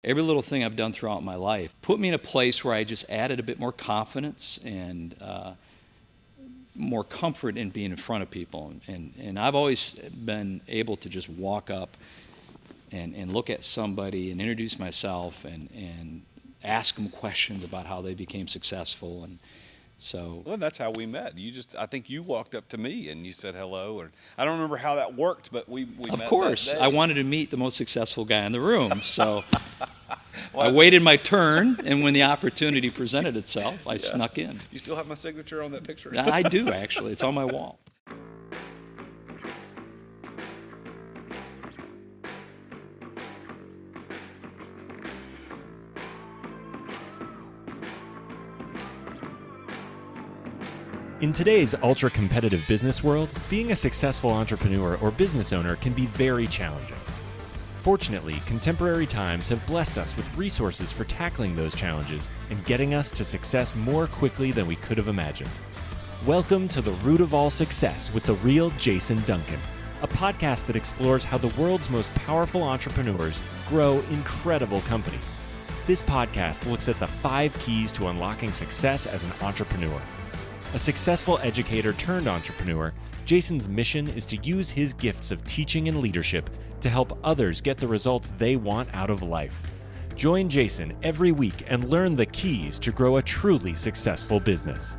Every little thing I've done throughout my life put me in a place where I just added a bit more confidence and more comfort in being in front of people. And I've always been able to just walk up and look at somebody and introduce myself and ask them questions about how they became successful. And so, Well, that's how we met. I think you walked up to me and you said hello. Or I don't remember how that worked, but we of met course, that day. I wanted to meet the most successful guy in the room. So Well, I waited my turn, and when the opportunity presented itself, I snuck in. You still have my signature on that picture? I do, actually. It's on my wall. In today's ultra-competitive business world, being a successful entrepreneur or business owner can be very challenging. Fortunately, contemporary times have blessed us with resources for tackling those challenges and getting us to success more quickly than we could have imagined. Welcome to The Root of All Success with the Real Jason Duncan, a podcast that explores how the world's most powerful entrepreneurs grow incredible companies. This podcast looks at the 5 keys to unlocking success as an entrepreneur. A successful educator turned entrepreneur, Jason's mission is to use his gifts of teaching and leadership to help others get the results they want out of life. Join Jason every week and learn the keys to grow a truly successful business.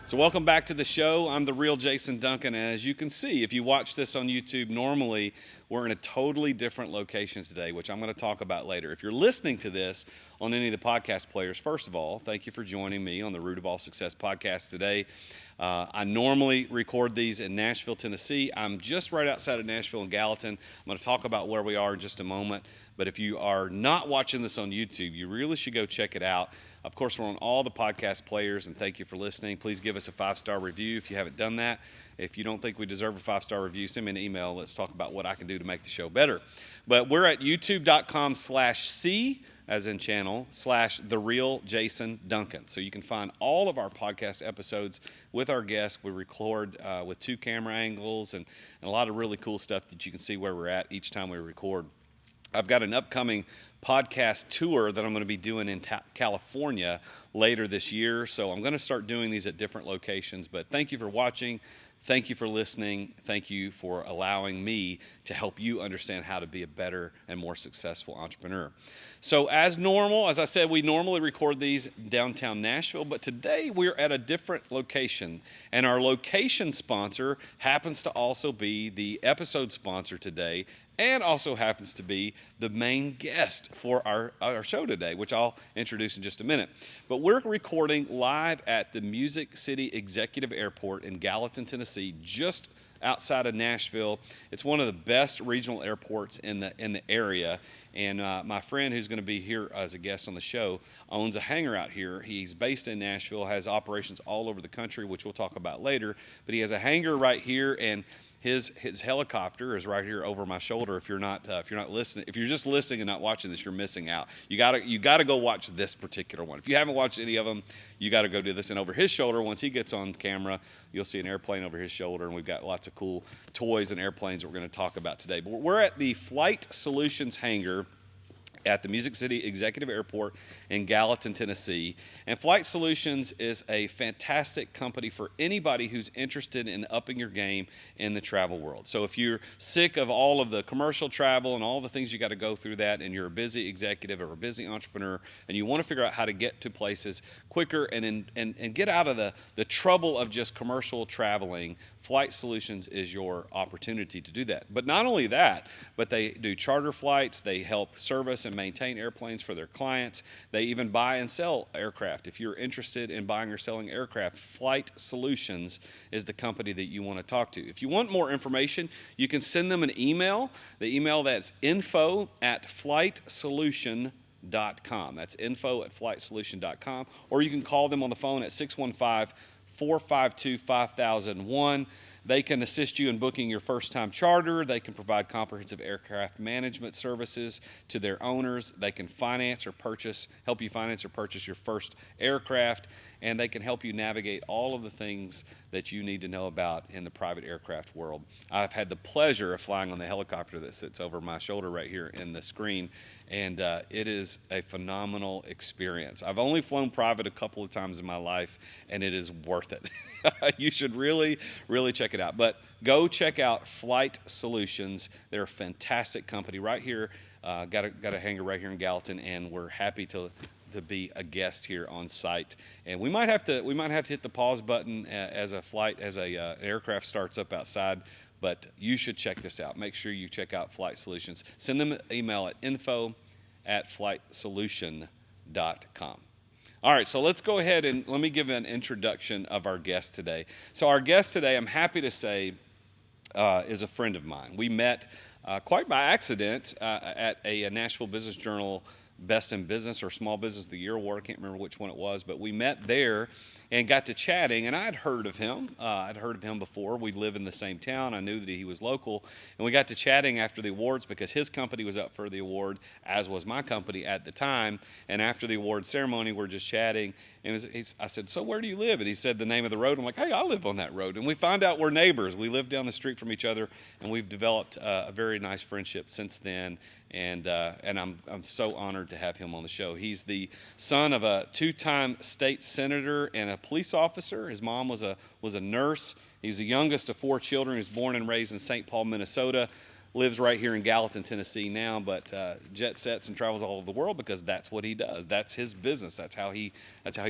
So welcome back to the show. I'm the Real Jason Duncan. And as you can see, if you watch this on YouTube, normally we're in a totally different location today, which I'm going to talk about later. If you're listening to this on any of the podcast players, first of all, thank you for joining me on the Root of All Success podcast today. I normally record these in Nashville, Tennessee. I'm just right outside of Nashville in Gallatin. I'm going to talk about where we are in just a moment. But if you are not watching this on YouTube, you really should go check it out. Of course, we're on all the podcast players, and thank you for listening. Please give us a 5-star review if you haven't done that. If you don't think we deserve a 5-star review, send me an email. Let's talk about what I can do to make the show better. But we're at youtube.com/C, as in channel, /The Real Jason Duncan. So you can find all of our podcast episodes with our guests. We record with 2 camera angles and a lot of really cool stuff that you can see where we're at each time we record. I've got an upcoming podcast tour that I'm going to be doing in California later this year. So I'm going to start doing these at different locations. But thank you for watching. Thank you for listening. Thank you for allowing me to help you understand how to be a better and more successful entrepreneur. So as normal, as I said, we normally record these downtown Nashville, but today we're at a different location. And our location sponsor happens to also be the episode sponsor today, and also happens to be the main guest for our show today, which I'll introduce in just a minute. But we're recording live at the Music City Executive Airport in Gallatin, Tennessee, just outside of Nashville. It's one of the best regional airports in the area. And my friend who's going to be here as a guest on the show owns a hangar out here. He's based in Nashville, has operations all over the country, which we'll talk about later. But he has a hangar right here, and his helicopter is right here over my shoulder. If you're not listening, if you're just listening and not watching this, you're missing out. You gotta go watch this particular one. If you haven't watched any of them, you got to go do this. And over his shoulder, once he gets on camera, you'll see an airplane over his shoulder, and we've got lots of cool toys and airplanes that we're going to talk about today. But we're at the Flight Solutions hangar at the Music City Executive Airport in Gallatin, Tennessee. And Flight Solutions is a fantastic company for anybody who's interested in upping your game in the travel world. So if you're sick of all of the commercial travel and all the things you got to go through that, and you're a busy executive or a busy entrepreneur, and you want to figure out how to get to places quicker and get out of the trouble of just commercial traveling, Flight Solutions is your opportunity to do that. But not only that, but they do charter flights. They help service and maintain airplanes for their clients. They even buy and sell aircraft. If you're interested in buying or selling aircraft, Flight Solutions is the company that you want to talk to. If you want more information, you can send them an email. The email that's info@flightsolution.com. That's info@flightsolution.com. Or you can call them on the phone at 615-452-5001. They can assist you in booking your first-time charter. They can provide comprehensive aircraft management services to their owners. They can help you finance or purchase your first aircraft. and they can help you navigate all of the things that you need to know about in the private aircraft world. I've had the pleasure of flying on the helicopter that sits over my shoulder right here in the screen, and it is a phenomenal experience. I've only flown private a couple of times in my life, and it is worth it. You should really, really check it out. But go check out Flight Solutions. They're a fantastic company right here. Got a hangar right here in Gallatin, and we're happy to be a guest here on site. And we might have to hit the pause button as an aircraft starts up outside. But you should check this out. Make sure you check out Flight Solutions. Send them an email at info@flightsolution.com. All right, so let's go ahead and let me give an introduction of our guest today. So our guest today, I'm happy to say, is a friend of mine. We met quite by accident at a Nashville Business Journal Best in Business or Small Business of the Year award. I can't remember which one it was, but we met there and got to chatting, and I'd heard of him. I'd heard of him before. We live in the same town. I knew that he was local, and we got to chatting after the awards because his company was up for the award, as was my company at the time. And after the award ceremony, we're just chatting, and I said, "So where do you live?" And he said the name of the road. I'm like, "Hey, I live on that road." And we find out we're neighbors. We live down the street from each other, and we've developed a very nice friendship since then. And I'm so honored to have him on the show. He's the son of a two-time state senator and a police officer. His mom was a nurse. He's the youngest of 4 children. He was born and raised in St. Paul, Minnesota. Lives right here in Gallatin, Tennessee now, but jet sets and travels all over the world because that's what he does. That's his business. That's how he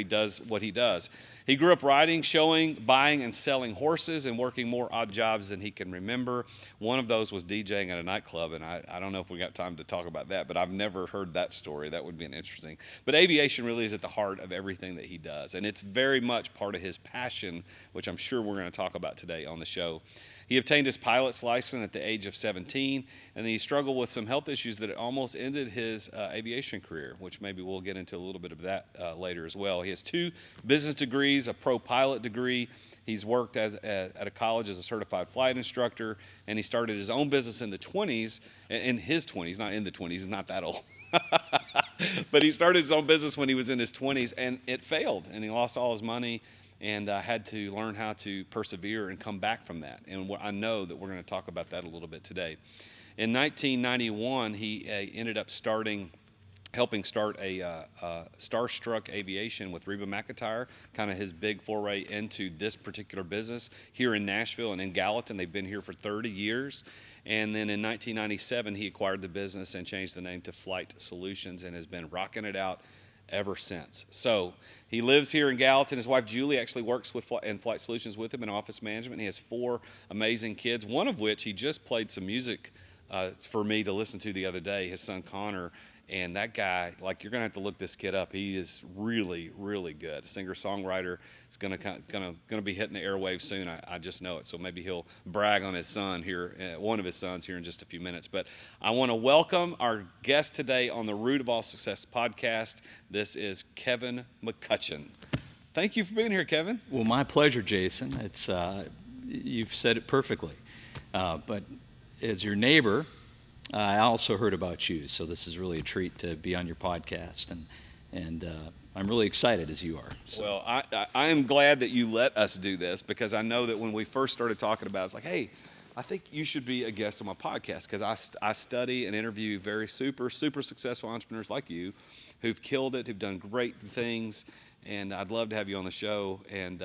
does what he does. He grew up riding, showing, buying, and selling horses and working more odd jobs than he can remember. One of those was DJing at a nightclub, and I don't know if we got time to talk about that, but I've never heard that story. That would be interesting. But aviation really is at the heart of everything that he does, and it's very much part of his passion, which I'm sure we're going to talk about today on the show. He obtained his pilot's license at the age of 17, and then he struggled with some health issues that almost ended his aviation career, which maybe we'll get into a little bit of that later as well. He has 2 business degrees, a pro pilot degree. He's worked at a college as a certified flight instructor, and he started his own business in the 20s, in his 20s, not in the 20s, he's not that old. But he started his own business when he was in his 20s, and it failed, and he lost all his money. And had to learn how to persevere and come back from that. And I know that we're going to talk about that a little bit today. In 1991, he ended up helping start a Starstruck Aviation with Reba McEntire, kind of his big foray into this particular business here in Nashville and in Gallatin. They've been here for 30 years. And then in 1997, he acquired the business and changed the name to Flight Solutions and has been rocking it out ever since. So he lives here in Gallatin. His wife Julie actually works in Flight Solutions with him in office management. He has 4 amazing kids, one of which he just played some music for me to listen to the other day, his son Connor. And that guy, like, you're going to have to look this kid up. He is really, really good. A singer-songwriter. Is going to be hitting the airwaves soon. I just know it. So maybe he'll brag on his son here, one of his sons here in just a few minutes. But I want to welcome our guest today on the Root of All Success podcast. This is Kevin McCutcheon. Thank you for being here, Kevin. Well, my pleasure, Jason. It's you've said it perfectly. But as your neighbor, I also heard about you, so this is really a treat to be on your podcast, and I'm really excited as you are. So. Well, I am glad that you let us do this because I know that when we first started talking about it, it's like, hey, I think you should be a guest on my podcast because I study and interview very super successful entrepreneurs like you who've killed it, who've done great things, and I'd love to have you on the show. And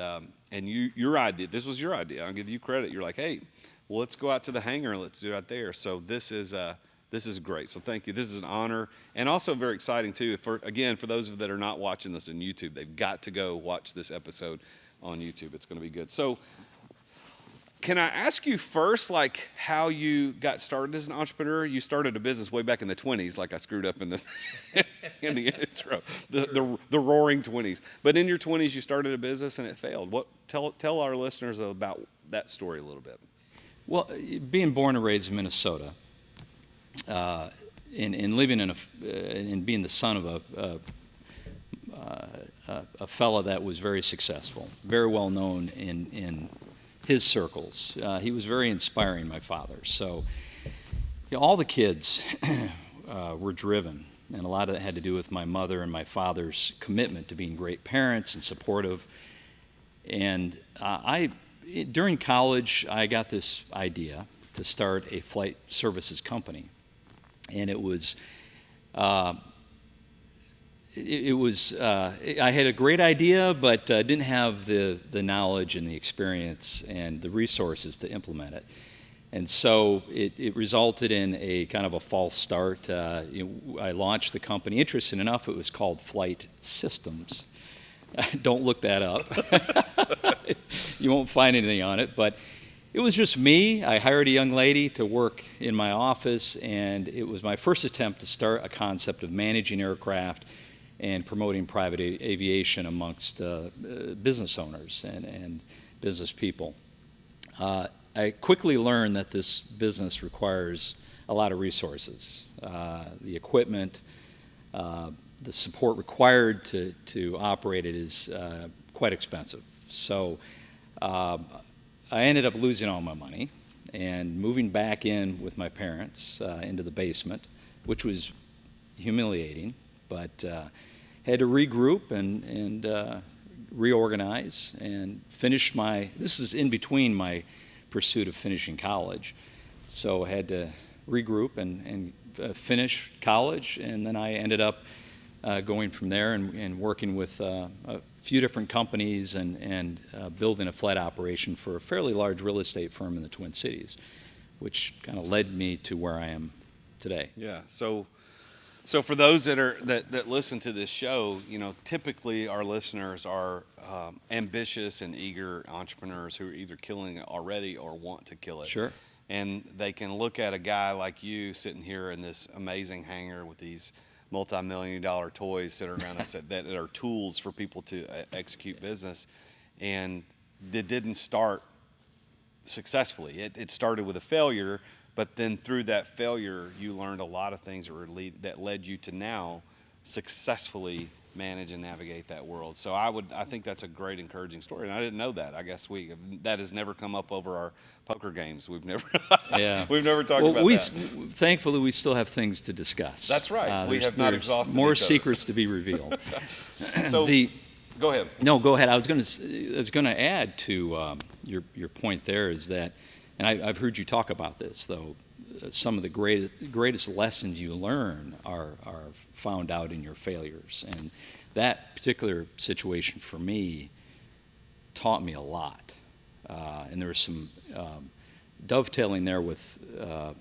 your idea, this was your idea. I'll give you credit. You're like, hey, well, let's go out to the hangar and let's do it out there. So this is great. So thank you. This is an honor and also very exciting too. For those that are not watching this on YouTube, they've got to go watch this episode on YouTube. It's going to be good. So can I ask you first, like, how you got started as an entrepreneur? You started a business way back in the 20s, like I screwed up in the in the intro, the roaring 20s. But in your 20s, you started a business and it failed. Tell our listeners about that story a little bit. Well, being born and raised in Minnesota, and living and being the son of a fellow that was very successful, very well known in his circles. He was very inspiring, my father. So all the kids were driven. And a lot of that had to do with my mother and my father's commitment to being great parents and supportive. And during college, I got this idea to start a flight services company. And I had a great idea, but didn't have the knowledge and the experience and the resources to implement it. And so it resulted in a kind of a false start. I launched the company. Interesting enough, it was called Flight Systems. Don't look that up. You won't find anything on it. But it was just me. I hired a young lady to work in my office, and it was my first attempt to start a concept of managing aircraft and promoting private aviation amongst business owners and business people. I quickly learned that this business requires a lot of resources. The equipment, the support required to operate it is quite expensive. So I ended up losing all my money and moving back in with my parents into the basement, which was humiliating, but had to regroup and reorganize and finish this is in between my pursuit of finishing college. So I had to regroup and finish college, and then I ended up going from there and working with a few different companies and building a flight operation for a fairly large real estate firm in the Twin Cities, which kind of led me to where I am today. Yeah. So for those that listen to this show, typically our listeners are ambitious and eager entrepreneurs who are either killing it already or want to kill it. Sure. And they can look at a guy like you sitting here in this amazing hangar with these multi-million-dollar toys that are around us that are tools for people to execute business, and it didn't start successfully. It started with a failure. But then through that failure, you learned a lot of things that led you to now successfully manage and navigate that world. So I think that's a great encouraging story. And I didn't know that. I guess that has never come up over our poker games. We've never we've never talked about that. Thankfully, we still have things to discuss. That's right. We have not exhausted more each other. secrets to be revealed. So go ahead. No, go ahead. I was going to add to your point there is that. And I've heard you talk about this, though. Some of the greatest lessons you learn are found out in your failures. And that particular situation for me taught me a lot. And there was some dovetailing there with a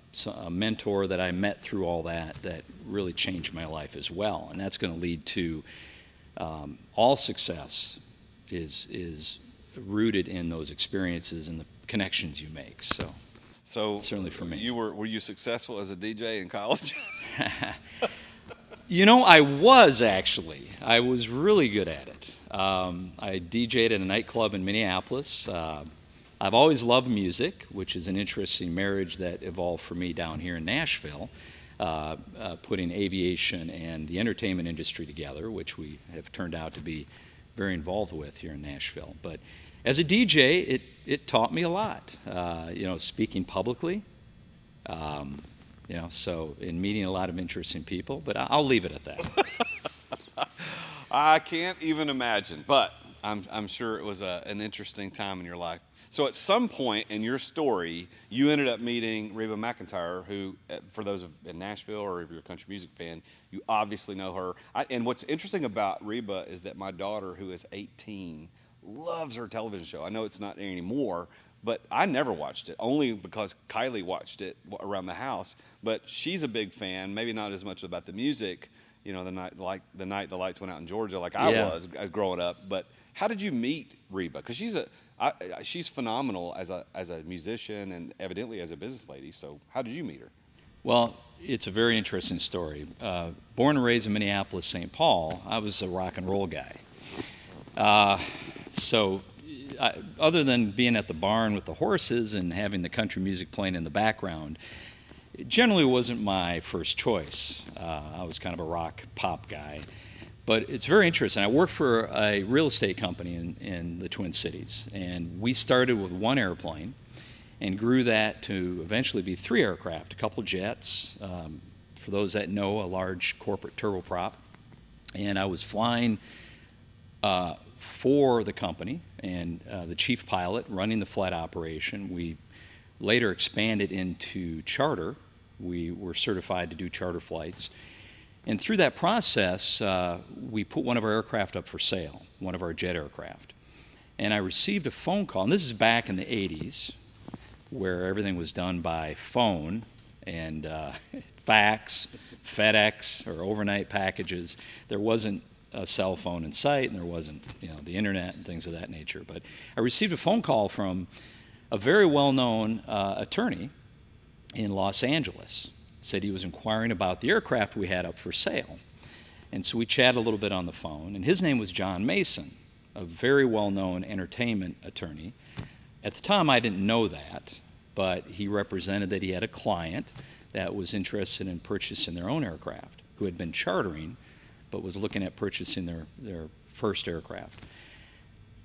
mentor that I met through all that really changed my life as well. And that's going to lead to all success is rooted in those experiences and the connections you make. So certainly for me. Were you successful as a DJ in college? I was actually. I was really good at it. I DJ'd at a nightclub in Minneapolis. I've always loved music, which is an interesting marriage that evolved for me down here in Nashville, putting aviation and the entertainment industry together, which we have turned out to be very involved with here in Nashville. But as a DJ, it taught me a lot. Speaking publicly, so in meeting a lot of interesting people. But I'll leave it at that. I can't even imagine, but I'm sure it was an interesting time in your life. So at some point in your story, you ended up meeting Reba McEntire, who, for those in Nashville or if you're a country music fan, you obviously know her. And what's interesting about Reba is that my daughter, who is 18, loves her television show. I know it's not anymore, but I never watched it, only because Kylie watched it around the house. But she's a big fan, maybe not as much about the music, the night the lights went out in Georgia, like I was growing up. But how did you meet Reba? Because she's phenomenal as a musician and evidently as a business lady. So how did you meet her? Well, it's a very interesting story. Born and raised in Minneapolis, St. Paul, I was a rock and roll guy. Other than being at the barn with the horses and having the country music playing in the background, it generally wasn't my first choice. I was kind of a rock pop guy. But it's very interesting. I worked for a real estate company in the Twin Cities, and we started with one airplane and grew that to eventually be 3 aircraft, a couple jets, for those that know, a large corporate turboprop. And I was flying for the company and the chief pilot running the flight operation. We later expanded into charter. We were certified to do charter flights. And through that process, we put one of our aircraft up for sale, one of our jet aircraft. And I received a phone call, and this is back in the 80s, where everything was done by phone and fax, FedEx, or overnight packages. There wasn't a cell phone in sight, and there wasn't, the internet and things of that nature. But I received a phone call from a very well-known attorney in Los Angeles. Said he was inquiring about the aircraft we had up for sale. And so we chatted a little bit on the phone, and his name was John Mason, a very well-known entertainment attorney. At the time, I didn't know that, but he represented that he had a client that was interested in purchasing their own aircraft, who had been chartering, but was looking at purchasing their first aircraft.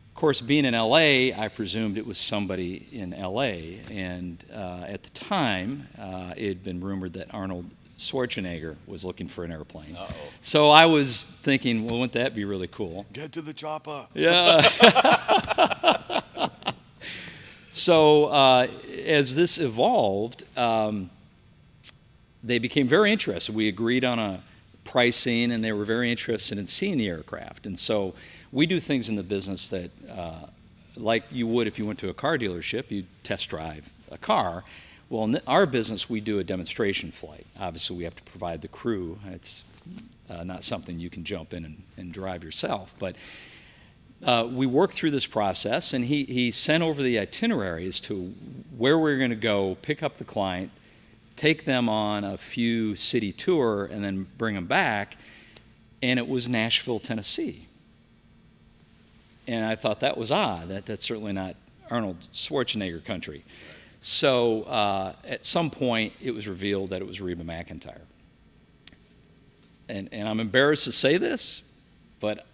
Of course, being in LA, I presumed it was somebody in LA, and at the time, it had been rumored that Arnold Schwarzenegger was looking for an airplane. Uh-oh. So I was thinking, well, wouldn't that be really cool? Get to the chopper. Yeah. So as this evolved, they became very interested. We agreed on a pricing, and they were very interested in seeing the aircraft. And so we do things in the business that, like you would if you went to a car dealership, you'd test drive a car. Well, in our business, we do a demonstration flight. Obviously, we have to provide the crew. It's not something you can jump in and drive yourself. But we worked through this process, and he sent over the itinerary as to where we were going to go, pick up the client, take them on a few city tour, and then bring them back. And it was Nashville, Tennessee. And I thought that was odd. That's certainly not Arnold Schwarzenegger country. So at some point, it was revealed that it was Reba McEntire. And I'm embarrassed to say this, but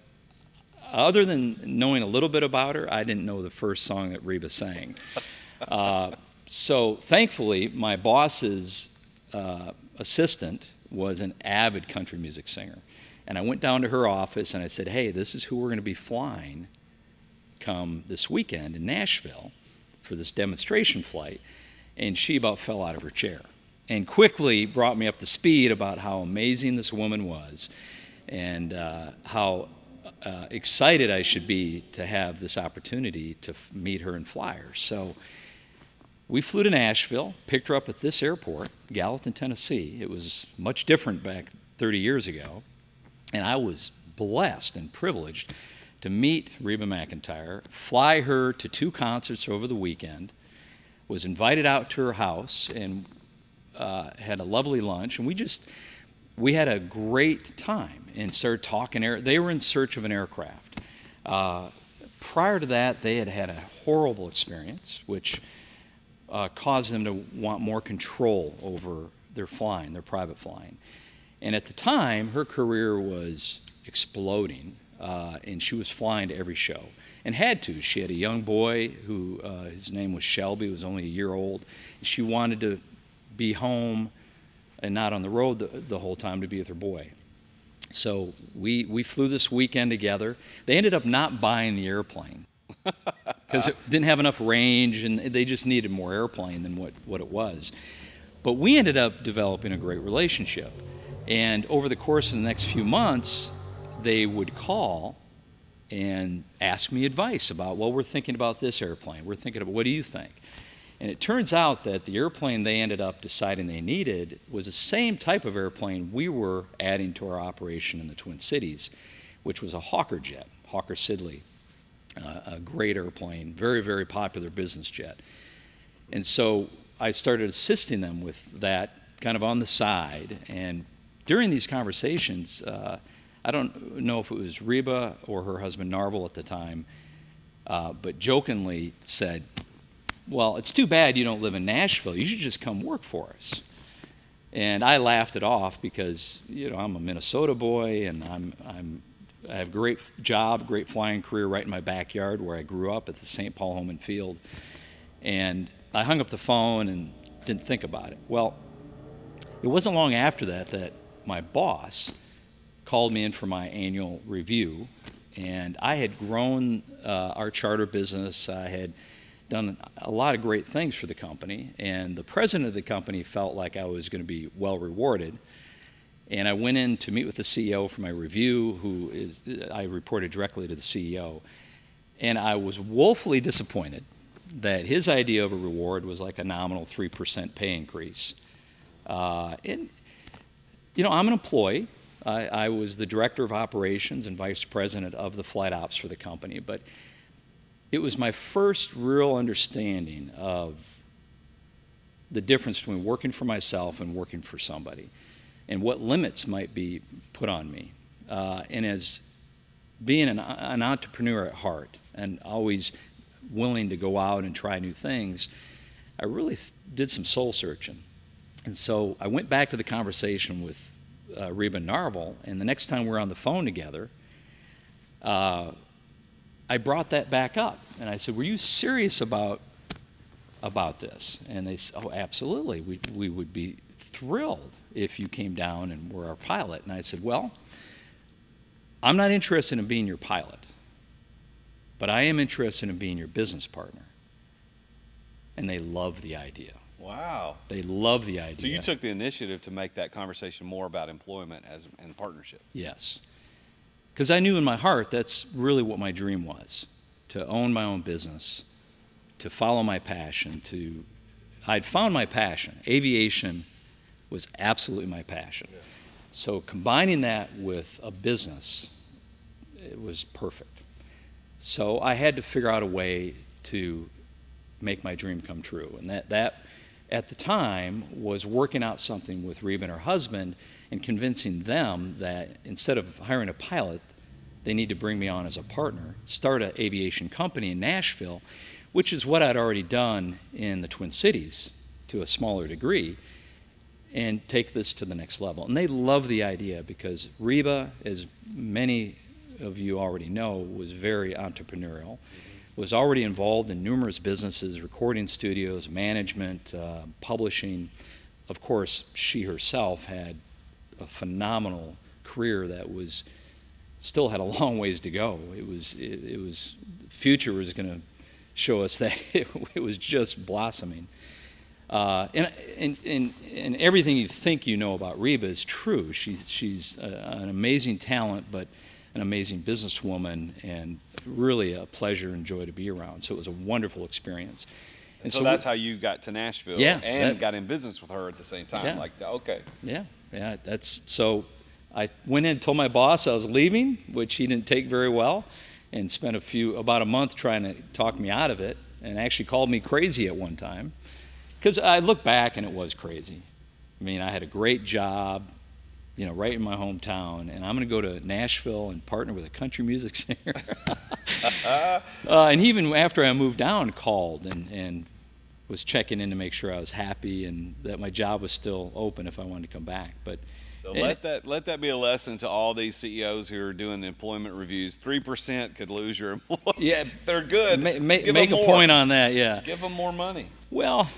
other than knowing a little bit about her, I didn't know the first song that Reba sang. So thankfully, my boss's assistant was an avid country music singer. And I went down to her office and I said, hey, this is who we're going to be flying come this weekend in Nashville for this demonstration flight. And she about fell out of her chair and quickly brought me up to speed about how amazing this woman was and how excited I should be to have this opportunity to meet her and fly her. So we flew to Nashville, picked her up at this airport, Gallatin, Tennessee. It was much different back 30 years ago. And I was blessed and privileged to meet Reba McEntire, fly her to 2 concerts over the weekend, was invited out to her house and had a lovely lunch. And we had a great time and started talking. They were in search of an aircraft. Prior to that, they had had a horrible experience, which caused them to want more control over their flying, their private flying. And at the time, her career was exploding, and she was flying to every show, and had to. She had a young boy who, his name was Shelby, was only a year old. She wanted to be home and not on the road the whole time, to be with her boy. So we flew this weekend together. They ended up not buying the airplane because it didn't have enough range, and they just needed more airplane than what it was. But we ended up developing a great relationship. And over the course of the next few months, they would call and ask me advice about, well, we're thinking about this airplane. We're thinking about, what do you think? And it turns out that the airplane they ended up deciding they needed was the same type of airplane we were adding to our operation in the Twin Cities, which was a Hawker jet, Hawker Siddeley, a great airplane, very, very popular business jet. And so I started assisting them with that kind of on the side. And during these conversations, I don't know if it was Reba or her husband Narvel at the time, but jokingly said, well, it's too bad you don't live in Nashville. You should just come work for us. And I laughed it off because, I'm a Minnesota boy, and I have a great job, great flying career right in my backyard where I grew up at the St. Paul Home and Field. And I hung up the phone and didn't think about it. Well, It wasn't long after that my boss called me in for my annual review, and I had grown our charter business. I had done a lot of great things for the company, and the president of the company felt like I was going to be well rewarded. And I went in to meet with the CEO for my review, I reported directly to the CEO, and I was woefully disappointed that his idea of a reward was like a nominal 3% pay increase. And, you know, I'm an employee. I was the director of operations and vice president of the flight ops for the company, but it was my first real understanding of the difference between working for myself and working for somebody, and what limits might be put on me. And as being an entrepreneur at heart and always willing to go out and try new things, I really did some soul searching. And so I went back to the conversation with Reba and Narvel, and the next time we were on the phone together, I brought that back up, and I said, "Were you serious about this?" And they said, "Oh, absolutely. We would be thrilled if you came down and were our pilot." And I said, "Well, I'm not interested in being your pilot, but I am interested in being your business partner." And they loved the idea. Wow. They loved the idea. So you took the initiative to make that conversation more about employment and partnership. Yes. Because I knew in my heart that's really what my dream was, to own my own business, to follow my passion. I'd found my passion. Aviation was absolutely my passion. Yeah. So combining that with a business, it was perfect. So I had to figure out a way to make my dream come true. And that at the time was working out something with Reba and her husband and convincing them that instead of hiring a pilot, they need to bring me on as a partner, start an aviation company in Nashville, which is what I'd already done in the Twin Cities to a smaller degree, and take this to the next level. And they love the idea because Reba, as many of you already know, was very entrepreneurial, was already involved in numerous businesses, recording studios, management, publishing. Of course, she herself had a phenomenal career that still had a long ways to go. Future was going to show us that it was just blossoming. And everything you think you know about Reba is true. She's an amazing talent, but an amazing businesswoman, and really a pleasure and joy to be around. So it was a wonderful experience. And so that's how you got to Nashville, got in business with her at the same time. Yeah. Okay. Yeah. So I went in and told my boss I was leaving, which he didn't take very well, and spent about a month trying to talk me out of it, and actually called me crazy at one time. Because I look back and it was crazy. I mean, I had a great job, right in my hometown, and I'm going to go to Nashville and partner with a country music singer. And even after I moved down, called and was checking in to make sure I was happy and that my job was still open if I wanted to come back. So let that be a lesson to all these CEOs who are doing the employment reviews. 3% could lose your employee. Yeah, they're good. Make a point on that. Yeah, give them more money. Well,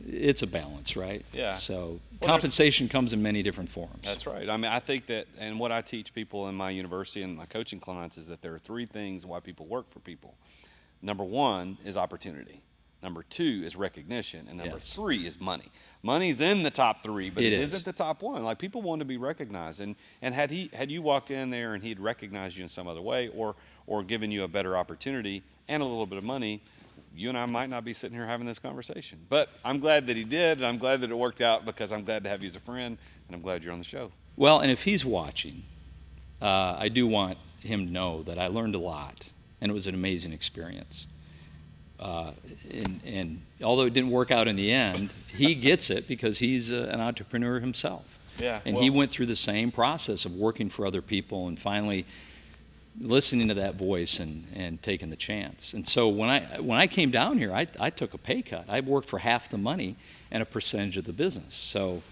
it's a balance, right? Yeah. So compensation comes in many different forms. That's right. I mean, I think that, and what I teach people in my university and my coaching clients is that there are three things why people work for people. Number one is opportunity. Number two is recognition. And number three is money. Money's in the top three, but it isn't the top one. Like, people want to be recognized. And had you walked in there and he'd recognized you in some other way or given you a better opportunity and a little bit of money, you and I might not be sitting here having this conversation. But I'm glad that he did, and I'm glad that it worked out, because I'm glad to have you as a friend, and I'm glad you're on the show. Well, and if he's watching, I do want him to know that I learned a lot, and it was an amazing experience. And although it didn't work out in the end, he gets it because he's an entrepreneur himself. Yeah. And he went through the same process of working for other people and finally listening to that voice and taking the chance. And so when I came down here, I took a pay cut. I worked for half the money and a percentage of the business. So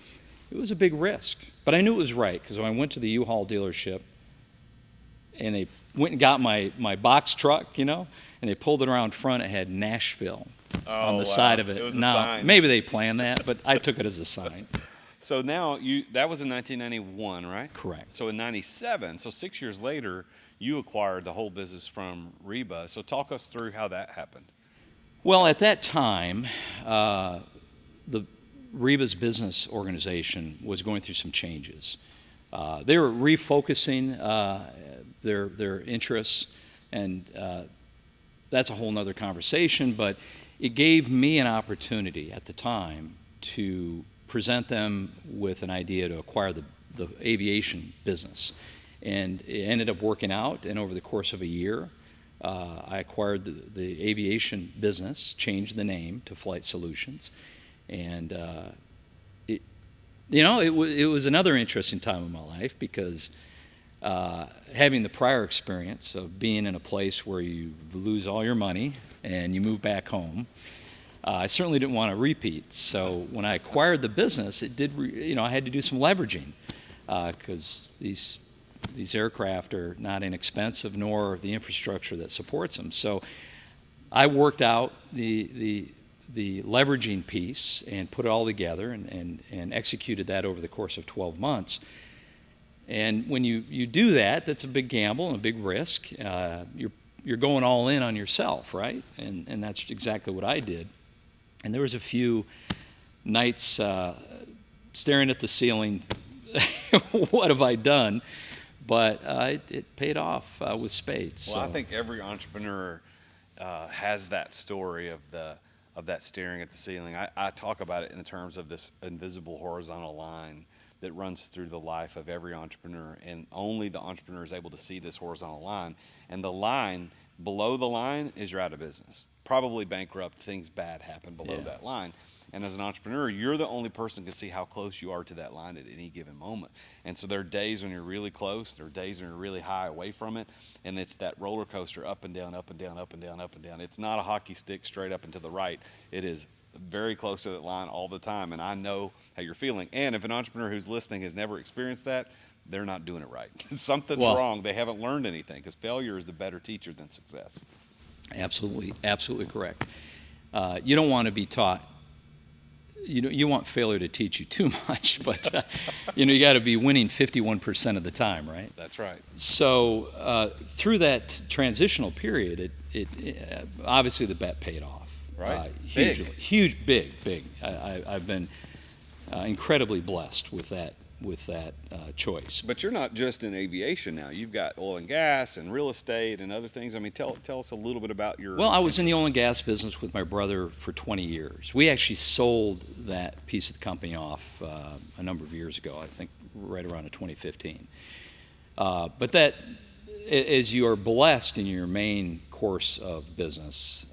it was a big risk. But I knew it was right, because when I went to the U-Haul dealership and they went and got my box truck, and they pulled it around front, it had Nashville on the side of it. It was a now, sign. Maybe they planned that, but I took it as a sign. So now that was in 1991, right? Correct. So in 97, so 6 years later, you acquired the whole business from Reba. So talk us through how that happened. Well, at that time, the Reba's business organization was going through some changes. They were refocusing their interests, and that's a whole nother conversation, but it gave me an opportunity at the time to present them with an idea to acquire the aviation business. And it ended up working out, and over the course of a year, I acquired the aviation business, changed the name to Flight Solutions, and it was another interesting time in my life because having the prior experience of being in a place where you lose all your money and you move back home, I certainly didn't want to repeat. So when I acquired the business, it did. I had to do some leveraging because these aircraft are not inexpensive, nor the infrastructure that supports them. So I worked out the leveraging piece and put it all together and executed that over the course of 12 months. And when you do that, that's a big gamble and a big risk. You're going all in on yourself, right? And that's exactly what I did. And there was a few nights staring at the ceiling, what have I done? But it paid off with spades. Well, I think every entrepreneur has that story of that staring at the ceiling. I talk about it in terms of this invisible horizontal line that runs through the life of every entrepreneur, and only the entrepreneur is able to see this horizontal line. And the line, below the line, is you're out of business. Probably bankrupt, things bad happen below that line. And as an entrepreneur, you're the only person who can see how close you are to that line at any given moment. And so there are days when you're really close, there are days when you're really high away from it, and it's that roller coaster up and down, up and down, up and down, up and down. It's not a hockey stick straight up and to the right. It is very close to that line all the time, and I know how you're feeling. And if an entrepreneur who's listening has never experienced that, they're not doing it right. Something's wrong. They haven't learned anything, because failure is the better teacher than success. Absolutely correct. You don't want to be taught. You want failure to teach you too much, but you got to be winning 51% of the time, right? That's right. So through that transitional period, it obviously the bet paid off. Right. Big. I've been incredibly blessed with that choice. But you're not just in aviation now. You've got oil and gas and real estate and other things. I mean, tell us a little bit about your... Well, I was in the oil and gas business with my brother for 20 years. We actually sold that piece of the company off a number of years ago, I think right around 2015. But that, as you are blessed in your main course of business,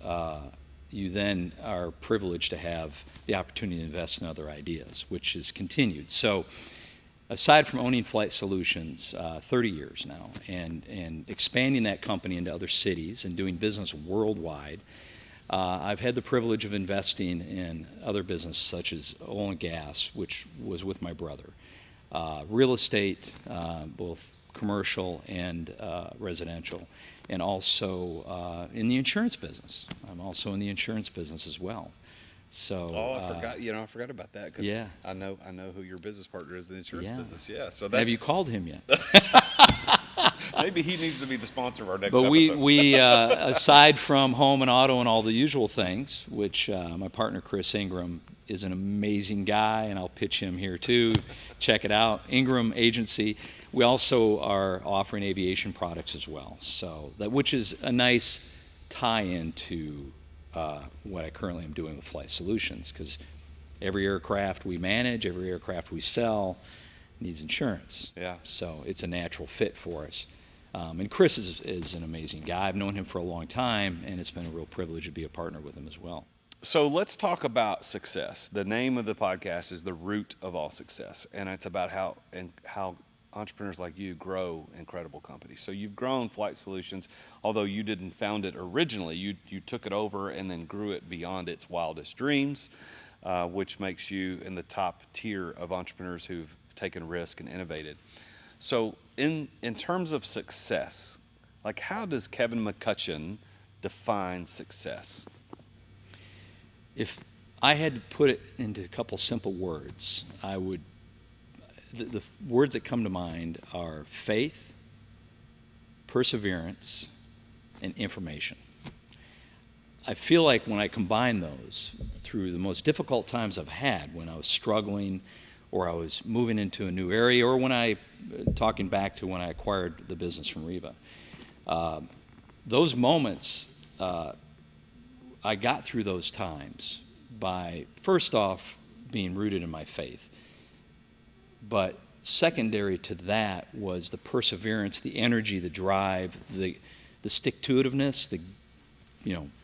you then are privileged to have the opportunity to invest in other ideas, which has continued. So aside from owning Flight Solutions 30 years now and expanding that company into other cities and doing business worldwide, I've had the privilege of investing in other businesses such as oil and gas, which was with my brother, real estate, both commercial and residential, and also in the insurance business. I'm also in the insurance business as well. So I forgot. I forgot about that. Cause yeah, I know who your business partner is in the insurance business. Yeah. So have you called him yet? Maybe he needs to be the sponsor of our next but episode. we aside from home and auto and all the usual things, which my partner Chris Ingram is an amazing guy, and I'll pitch him here too. Check it out, Ingram Agency. We also are offering aviation products as well. So which is a nice tie-in to what I currently am doing with Flight Solutions, because every aircraft we manage, every aircraft we sell needs insurance. Yeah. So it's a natural fit for us. And Chris is an amazing guy. I've known him for a long time, and it's been a real privilege to be a partner with him as well. So let's talk about success. The name of the podcast is The Root of All Success, and it's about how entrepreneurs like you grow incredible companies. So you've grown Flight Solutions, although you didn't found it originally. You took it over and then grew it beyond its wildest dreams, which makes you in the top tier of entrepreneurs who've taken risk and innovated. So in terms of success, like how does Kevin McCutcheon define success? If I had to put it into a couple simple words, I would the words that come to mind are faith, perseverance, and information. I feel like when I combine those through the most difficult times I've had, when I was struggling or I was moving into a new area, or when talking back to when I acquired the business from Riva, those moments, I got through those times by, first off, being rooted in my faith. But secondary to that was the perseverance, the energy, the drive, the stick-to-itiveness,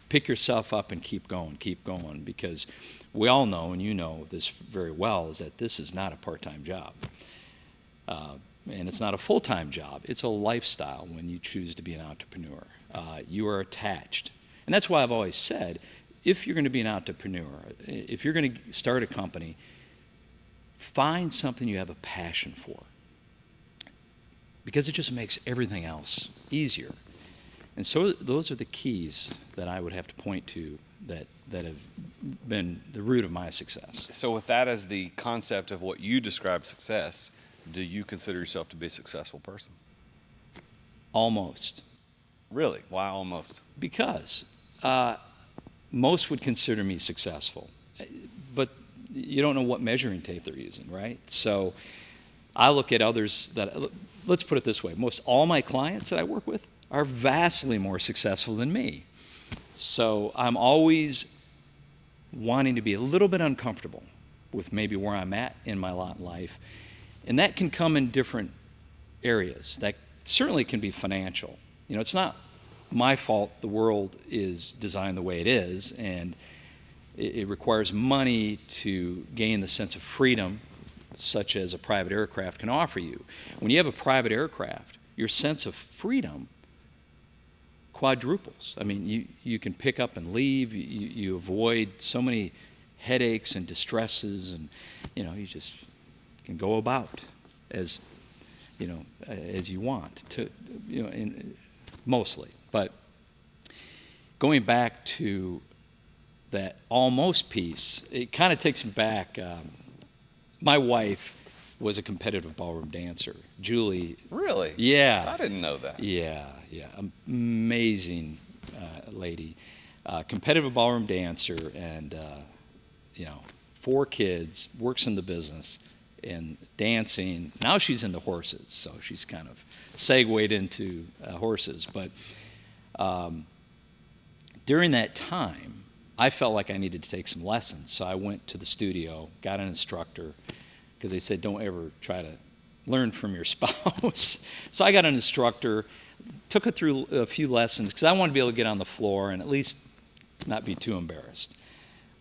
pick yourself up and keep going, because we all know, and you know this very well, is that this is not a part-time job. And it's not a full-time job. It's a lifestyle when you choose to be an entrepreneur. You are attached. And that's why I've always said, if you're going to be an entrepreneur, if you're going to start a company, find something you have a passion for, because it just makes everything else easier. And so those are the keys that I would have to point to that have been the root of my success. So with that as the concept of what you describe success, do you consider yourself to be a successful person? Almost. Really? Why almost? Because most would consider me successful, but you don't know what measuring tape they're using, right? So I look at others let's put it this way, most all my clients that I work with are vastly more successful than me. So I'm always wanting to be a little bit uncomfortable with maybe where I'm at in my lot in life. And that can come in different areas. That certainly can be financial. It's not my fault the world is designed the way it is, and it requires money to gain the sense of freedom such as a private aircraft can offer you. When you have a private aircraft, your sense of freedom quadruples. I mean, you can pick up and leave. You avoid so many headaches and distresses, and you just can go about as you want to, mostly. But going back to that almost piece, it kind of takes me back. My wife was a competitive ballroom dancer. Julie. Really? Yeah. I didn't know that. Yeah. Amazing lady. Competitive ballroom dancer, and 4 kids, works in the business and dancing. Now she's into horses, so she's kind of segued into horses. But during that time, I felt like I needed to take some lessons. So I went to the studio, got an instructor, because they said don't ever try to learn from your spouse. So I got an instructor, took her through a few lessons, because I wanted to be able to get on the floor and at least not be too embarrassed.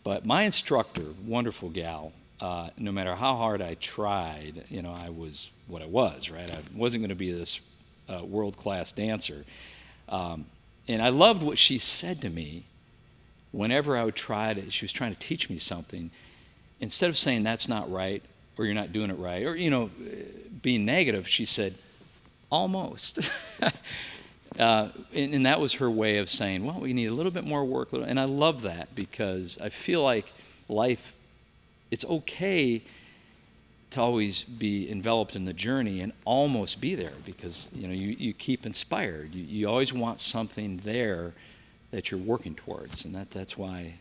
But my instructor, wonderful gal, no matter how hard I tried, I was what I was, right? I wasn't going to be this world-class dancer. And I loved what she said to me whenever I would try to, she was trying to teach me something. Instead of saying that's not right, or you're not doing it right, or, being negative, she said, almost. And that was her way of saying, well, we need a little bit more work. And I love that, because I feel like life, it's okay to always be enveloped in the journey and almost be there, because you keep inspired. You always want something there that you're working towards, and that's why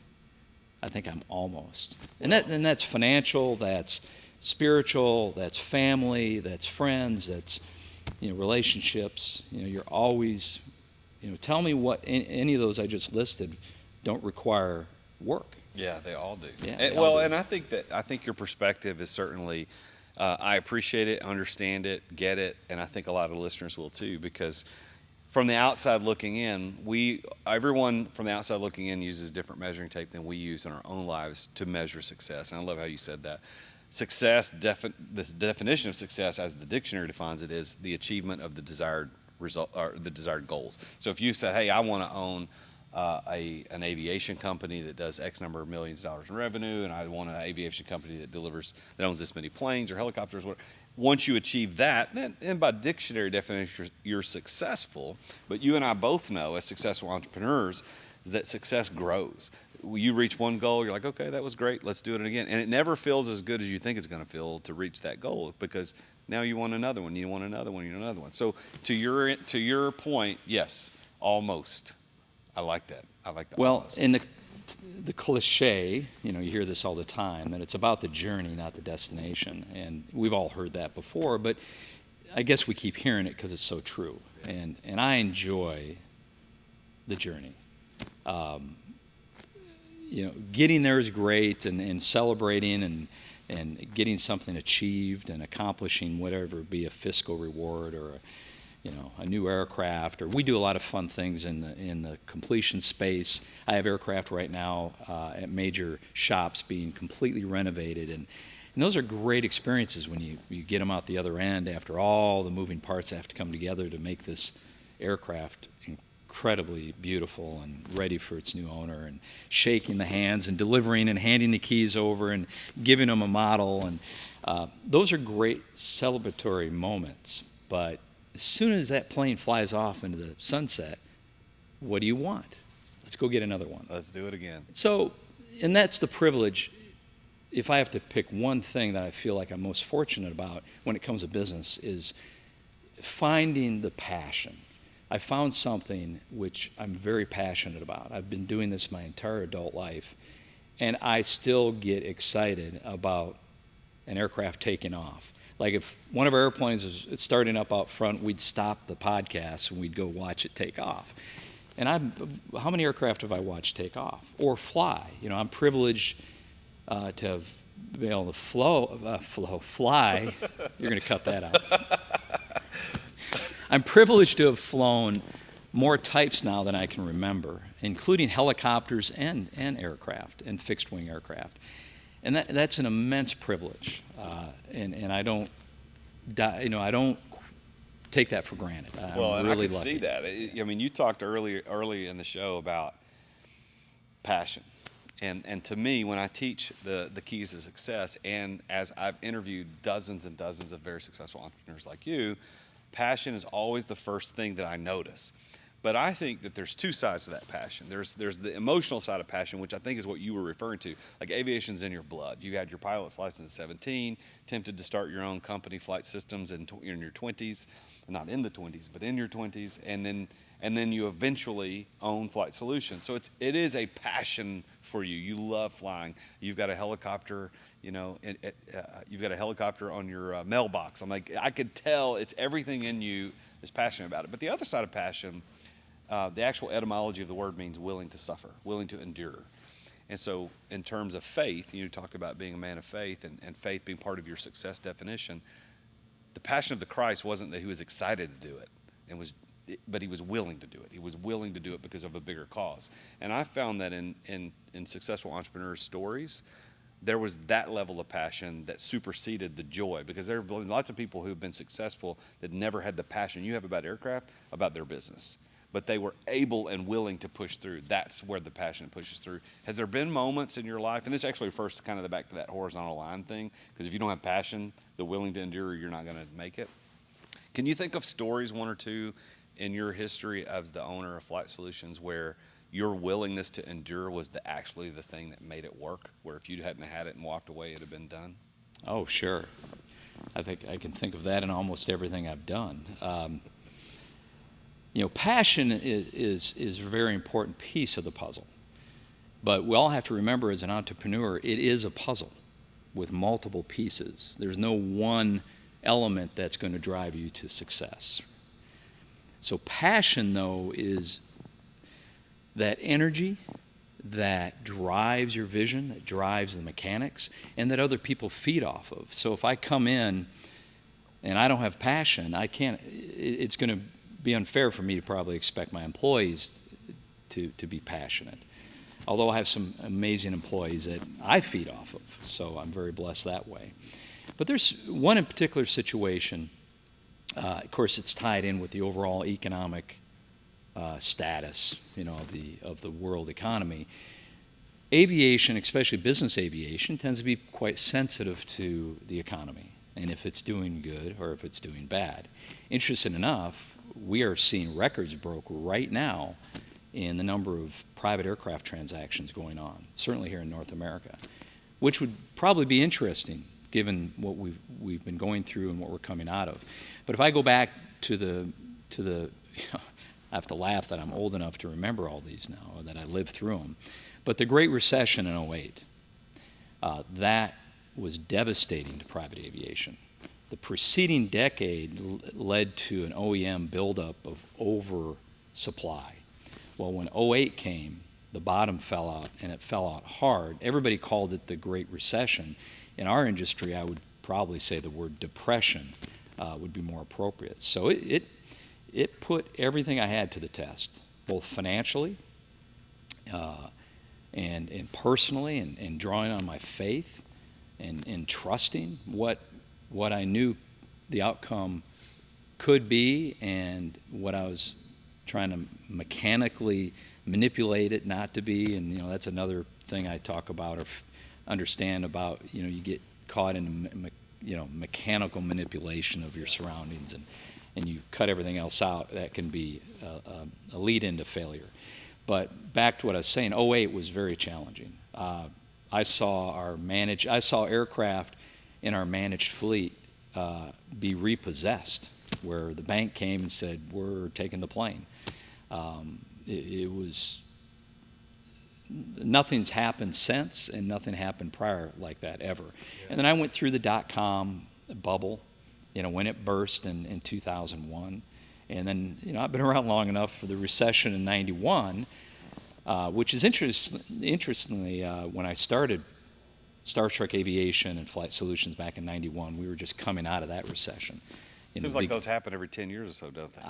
I think I'm almost. And that's financial, that's spiritual, that's family, that's friends, that's relationships. You're always, tell me what any of those I just listed don't require work. Yeah, they all do. Yeah, and I think your perspective is certainly, I appreciate it, understand it, get it, and I think a lot of listeners will too, because from the outside looking in, everyone from the outside looking in uses different measuring tape than we use in our own lives to measure success. And I love how you said that. Success, the definition of success as the dictionary defines it, is the achievement of the desired result or the desired goals. So if you said, hey, I want to own an aviation company that does X number of millions of dollars in revenue, and I want an aviation company that owns this many planes or helicopters, whatever. Once you achieve that, then by dictionary definition, you're successful. But you and I both know, as successful entrepreneurs, is that success grows. you reach one goal, you're like, okay, that was great, let's do it again. And it never feels as good as you think it's going to feel to reach that goal, because now you want another one, you want another one, you want another one. So to your point, yes, almost. I like that. I like that. Well, almost. in the cliche, you hear this all the time, that it's about the journey, not the destination. And we've all heard that before, but I guess we keep hearing it because it's so true. And I enjoy the journey. Getting there is great, and celebrating and getting something achieved and accomplishing whatever, be a fiscal reward or a new aircraft, or we do a lot of fun things in the completion space. I have aircraft right now at major shops being completely renovated, and those are great experiences when you get them out the other end after all the moving parts have to come together to make this aircraft incredibly beautiful and ready for its new owner, and shaking the hands and delivering and handing the keys over and giving them a model. And those are great celebratory moments. But as soon as that plane flies off into the sunset, what do you want? Let's go get another one. Let's do it again. So, and that's the privilege. If I have to pick one thing that I feel like I'm most fortunate about when it comes to business, is finding the passion. I found something which I'm very passionate about. I've been doing this my entire adult life, and I still get excited about an aircraft taking off. Like if one of our airplanes was starting up out front, we'd stop the podcast and we'd go watch it take off. And how many aircraft have I watched take off or fly? I'm privileged to have been able to fly. You're going to cut that out. I'm privileged to have flown more types now than I can remember, including helicopters and aircraft and fixed-wing aircraft. And that's an immense privilege, and I don't take that for granted. I'm really I can lucky. see that. I mean, you talked early in the show about passion, and to me, when I teach the keys to success, and as I've interviewed dozens and dozens of very successful entrepreneurs like you, passion is always the first thing that I notice. But I think that there's two sides to that passion. There's the emotional side of passion, which I think is what you were referring to. Like aviation's in your blood. You had your pilot's license at 17, tempted to start your own company, Flight Systems, in your 20s, not in the 20s, but in your 20s, and then you eventually own Flight Solutions. So it is a passion for you. You love flying. You've got a helicopter, you've got a helicopter on your mailbox. I'm like, I could tell it's everything in you is passionate about it. But the other side of passion, the actual etymology of the word means willing to suffer, willing to endure. And so in terms of faith, you talk about being a man of faith and faith being part of your success definition. The passion of the Christ wasn't that he was excited to do it, but he was willing to do it. He was willing to do it because of a bigger cause. And I found that in successful entrepreneurs' stories, there was that level of passion that superseded the joy, because there have been lots of people who have been successful that never had the passion you have about aircraft, about their business. But they were able and willing to push through. That's where the passion pushes through. Has there been moments in your life, and this actually refers to kind of back to that horizontal line thing, because if you don't have passion, the willing to endure, you're not going to make it. Can you think of stories, one or two, in your history as the owner of Flight Solutions where your willingness to endure was actually the thing that made it work, where if you hadn't had it and walked away, it'd have been done? Oh, sure. I think I can think of that in almost everything I've done. Passion is a very important piece of the puzzle. But we all have to remember, as an entrepreneur, it is a puzzle with multiple pieces. There's no one element that's going to drive you to success. So passion, though, is that energy that drives your vision, that drives the mechanics, and that other people feed off of. So if I come in and I don't have passion, it's going to be unfair for me to probably expect my employees to be passionate. Although I have some amazing employees that I feed off of, so I'm very blessed that way. But there's one in particular situation, of course it's tied in with the overall economic status, of the world economy. Aviation, especially business aviation, tends to be quite sensitive to the economy, and if it's doing good or if it's doing bad. Interesting enough, we are seeing records broke right now in the number of private aircraft transactions going on, certainly here in North America, which would probably be interesting given what we've been going through and what we're coming out of. But if I go back to the I have to laugh that I'm old enough to remember all these now, that I lived through them. But the Great Recession in '08, that was devastating to private aviation. The preceding decade led to an OEM buildup of oversupply. Well, when '08 came, the bottom fell out, and it fell out hard. Everybody called it the Great Recession. In our industry, I would probably say the word depression would be more appropriate. So it put everything I had to the test, both financially and personally, and drawing on my faith and trusting what I knew the outcome could be, and what I was trying to mechanically manipulate it not to be. And that's another thing I talk about or understand about. You get caught in mechanical manipulation of your surroundings, and you cut everything else out. That can be a lead into failure. But back to what I was saying, '08 was very challenging. I saw aircraft in our managed fleet be repossessed, where the bank came and said, "We're taking the plane." It was, nothing's happened since, and nothing happened prior like that ever. Yeah. And then I went through the dot-com bubble, when it burst in 2001. And then, I've been around long enough for the recession in '91, which is interestingly, when I started Star Trek Aviation and Flight Solutions back in '91, we were just coming out of that recession. Seems like those happen every 10 years or so, don't they?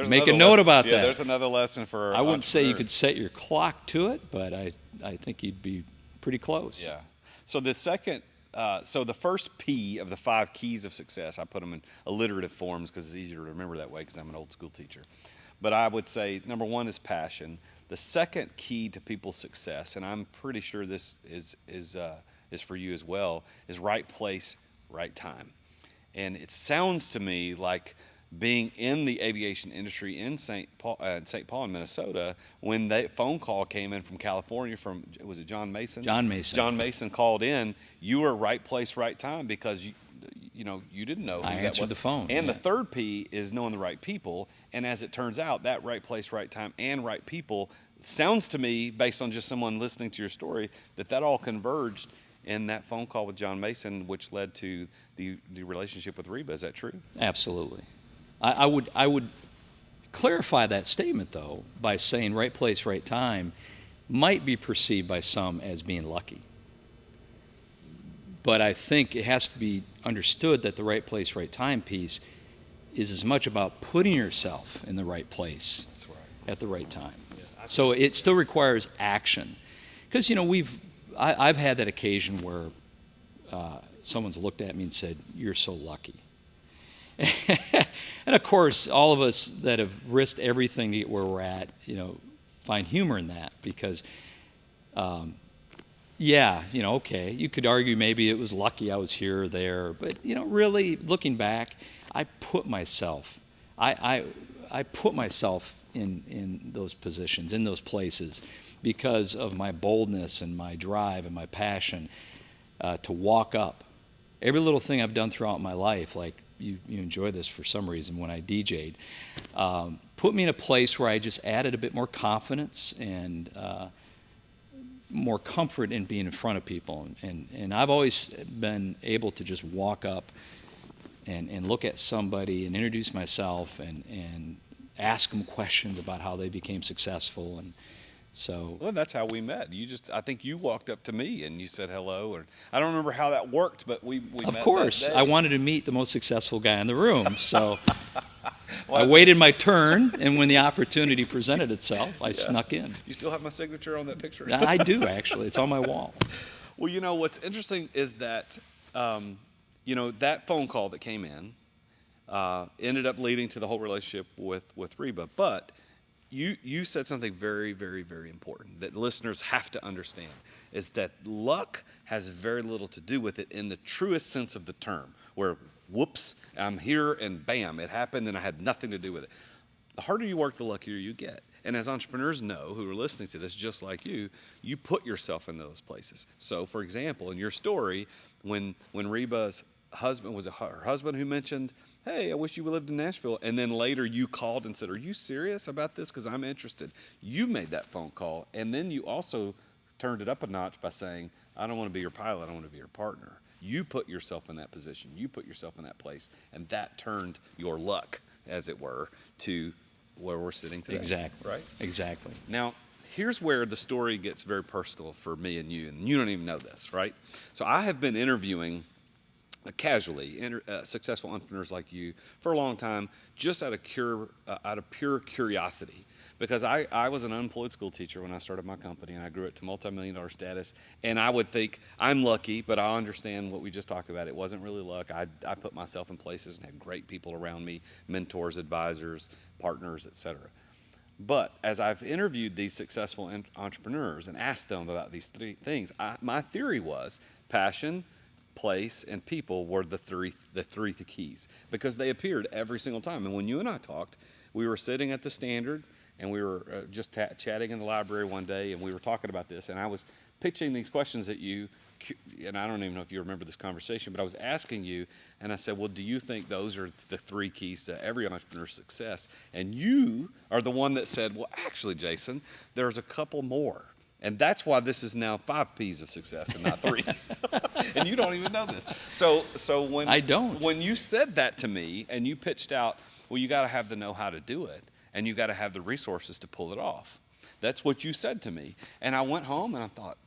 Make a note about that. Yeah, there's another lesson for I wouldn't say you could set your clock to it, but I think you'd be pretty close. Yeah. So the first P of the 5 keys of success, I put them in alliterative forms because it's easier to remember that way because I'm an old school teacher. But I would say number 1 is passion. The second key to people's success, and I'm pretty sure this is for you as well, is right place, right time. And it sounds to me like being in the aviation industry in St. Paul in Minnesota, when that phone call came in from California was it John Mason? John Mason. John Mason called in. You were right place, right time because you didn't know who I that answered was. the phone. And yeah. the third P is knowing the right people. And as it turns out, that right place, right time, and right people sounds to me, based on just someone listening to your story, that all converged in that phone call with John Mason, which led to the relationship with Reba. Is that true? Absolutely. I would clarify that statement, though, by saying right place, right time might be perceived by some as being lucky. But I think it has to be understood that the right place, right time piece is as much about putting yourself in the right place at the right time. Yeah, so it still requires action. Because, I've had that occasion where someone's looked at me and said, "You're so lucky." And of course, all of us that have risked everything to get where we're at, find humor in that because, okay, you could argue maybe it was lucky I was here or there, but really looking back, I put myself in those positions, in those places, because of my boldness and my drive and my passion to walk up. Every little thing I've done throughout my life, like you enjoy this for some reason when I DJ'd, put me in a place where I just added a bit more confidence and more comfort in being in front of people. And I've always been able to just walk up and look at somebody and introduce myself and ask them questions about how they became successful. And so, well, that's how we met. I think you walked up to me and you said hello, or I don't remember how that worked, but we met. Of course, that day. I wanted to meet the most successful guy in the room, so I waited my turn, and when the opportunity presented itself, I snuck in. You still have my signature on that picture? I do, actually. It's on my wall. Well, what's interesting is that, that phone call that came in ended up leading to the whole relationship with Reba, but you said something very, very, very important that listeners have to understand, is that luck has very little to do with it in the truest sense of the term, where, whoops, I'm here and bam, it happened and I had nothing to do with it. The harder you work, the luckier you get. And as entrepreneurs know who are listening to this, just like you put yourself in those places. So, for example, in your story, when Reba's husband, was it her husband who mentioned, hey, I wish you lived in Nashville, and then later you called and said, are you serious about this? Because I'm interested. You made that phone call, and then you also turned it up a notch by saying, I don't want to be your pilot, I want to be your partner. You put yourself in that position. You put yourself in that place, and that turned your luck, as it were, to where we're sitting today. Exactly. Right? Exactly. Now, here's where the story gets very personal for me and you don't even know this, right? So I have been interviewing successful entrepreneurs like you for a long time, just out of pure curiosity. Because I was an unemployed school teacher when I started my company, and I grew it to multimillion-dollar status. And I would think, I'm lucky, but I understand what we just talked about. It wasn't really luck. I put myself in places and had great people around me, mentors, advisors, partners, etc. But as I've interviewed these successful entrepreneurs and asked them about these three things, my theory was passion, place, and people were the three keys, because they appeared every single time. And when you and I talked, we were sitting at the Standard, and we were just chatting in the library one day, and we were talking about this, and I was pitching these questions at you, and I don't even know if you remember this conversation, but I was asking you, and I said, well, do you think those are the three keys to every entrepreneur's success? And you are the one that said, well, actually, Jason, there's a couple more. And that's why this is now 5 P's of success and not 3. And you don't even know this. So when I don't. When you said that to me and you pitched out, well, you got to have the know-how to do it, and you got to have the resources to pull it off. That's what you said to me. And I went home and I thought,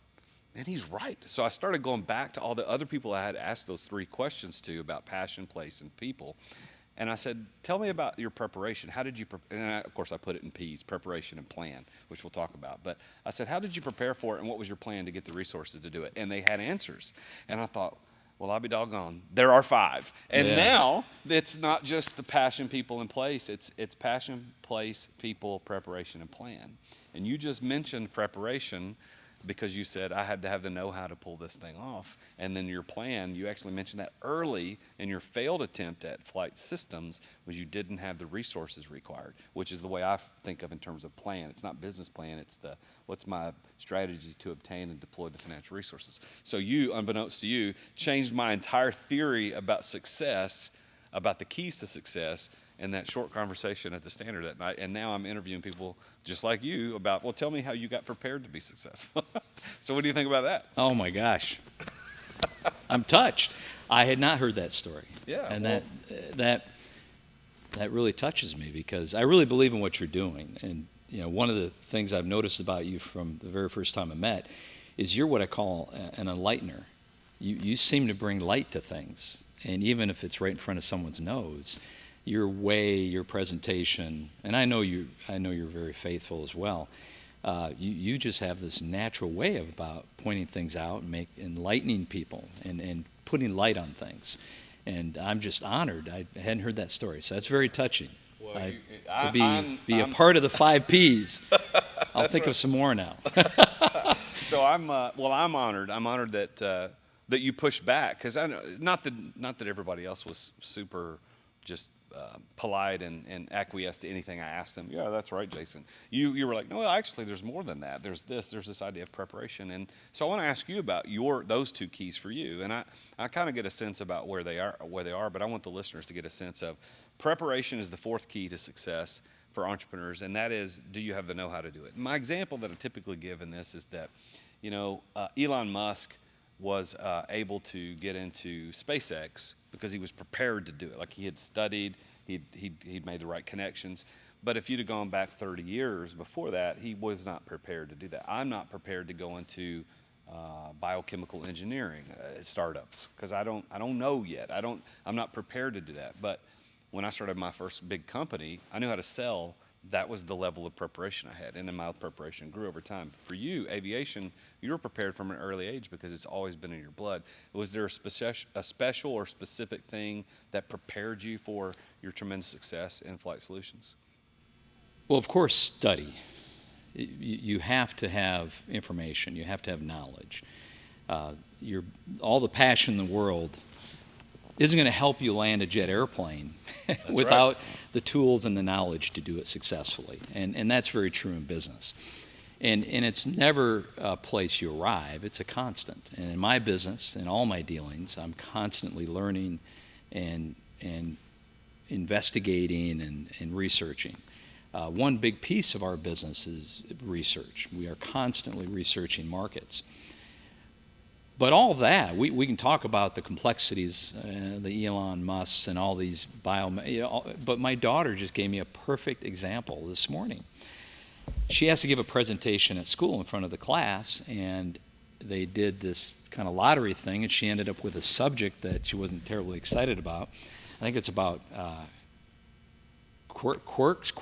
man, he's right. So I started going back to all the other people I had asked those 3 questions to about passion, place, and people. And I said, tell me about your preparation. How did you of course, I put it in P's, preparation and plan, which we'll talk about. But I said, how did you prepare for it, and what was your plan to get the resources to do it? And they had answers. And I thought, well, I'll be doggone. There are 5. And now it's not just the passion, people, and place. It's passion, place, people, preparation, and plan. And you just mentioned preparation because you said I had to have the know-how to pull this thing off. And then your plan, you actually mentioned that early in your failed attempt at flight systems, was you didn't have the resources required, which is the way I think of in terms of plan. It's not business plan, it's what's my strategy to obtain and deploy the financial resources. So you, unbeknownst to you, changed my entire theory about success, about the keys to success, in that short conversation at the Standard that night. And now I'm interviewing people just like you about, well, tell me how you got prepared to be successful. So what do you think about that? Oh my gosh. I'm touched. I had not heard that story. Yeah. And well, that really touches me, because I really believe in what you're doing. And one of the things I've noticed about you from the very first time I met is you're what I call an enlightener. You seem to bring light to things. And even if it's right in front of someone's nose, your way, your presentation, and I know you're very faithful as well. You just have this natural way about pointing things out and enlightening people and putting light on things. And I'm just honored. I hadn't heard that story, so that's very touching. Well, to be a part of the 5 Ps. I'll think of some more now. So I'm honored. I'm honored that you pushed back, because I know not that everybody else was super just polite and acquiesced to anything I asked them. Yeah, that's right, Jason. You were like, no, actually, there's more than that. There's this idea of preparation. And so I want to ask you about those 2 keys for you. And I kind of get a sense about where they are, but I want the listeners to get a sense of preparation is the 4th key to success for entrepreneurs, and that is, do you have the know-how to do it? My example that I typically give in this is that, Elon Musk was able to get into SpaceX because he was prepared to do it. Like, he had studied, he'd made the right connections. But if you'd have gone back 30 years before that, he was not prepared to do that. I'm not prepared to go into biochemical engineering startups, because I don't know yet. I'm not prepared to do that. But when I started my first big company, I knew how to sell. That was the level of preparation I had, and then my preparation grew over time. For you, aviation, you were prepared from an early age because it's always been in your blood. Was there a special or specific thing that prepared you for your tremendous success in Flight Solutions? Well, of course, study. You have to have information. You have to have knowledge. All the passion in the world isn't going to help you land a jet airplane without the tools and the knowledge to do it successfully. And that's very true in business. And it's never a place you arrive, it's a constant. And in my business, in all my dealings, I'm constantly learning and investigating and researching. One big piece of our business is research. We are constantly researching markets. But all that, we can talk about the complexities, the Elon Musks and all these but my daughter just gave me a perfect example this morning. She has to give a presentation at school in front of the class, and they did this kind of lottery thing, and she ended up with a subject that she wasn't terribly excited about. I think it's about quarks,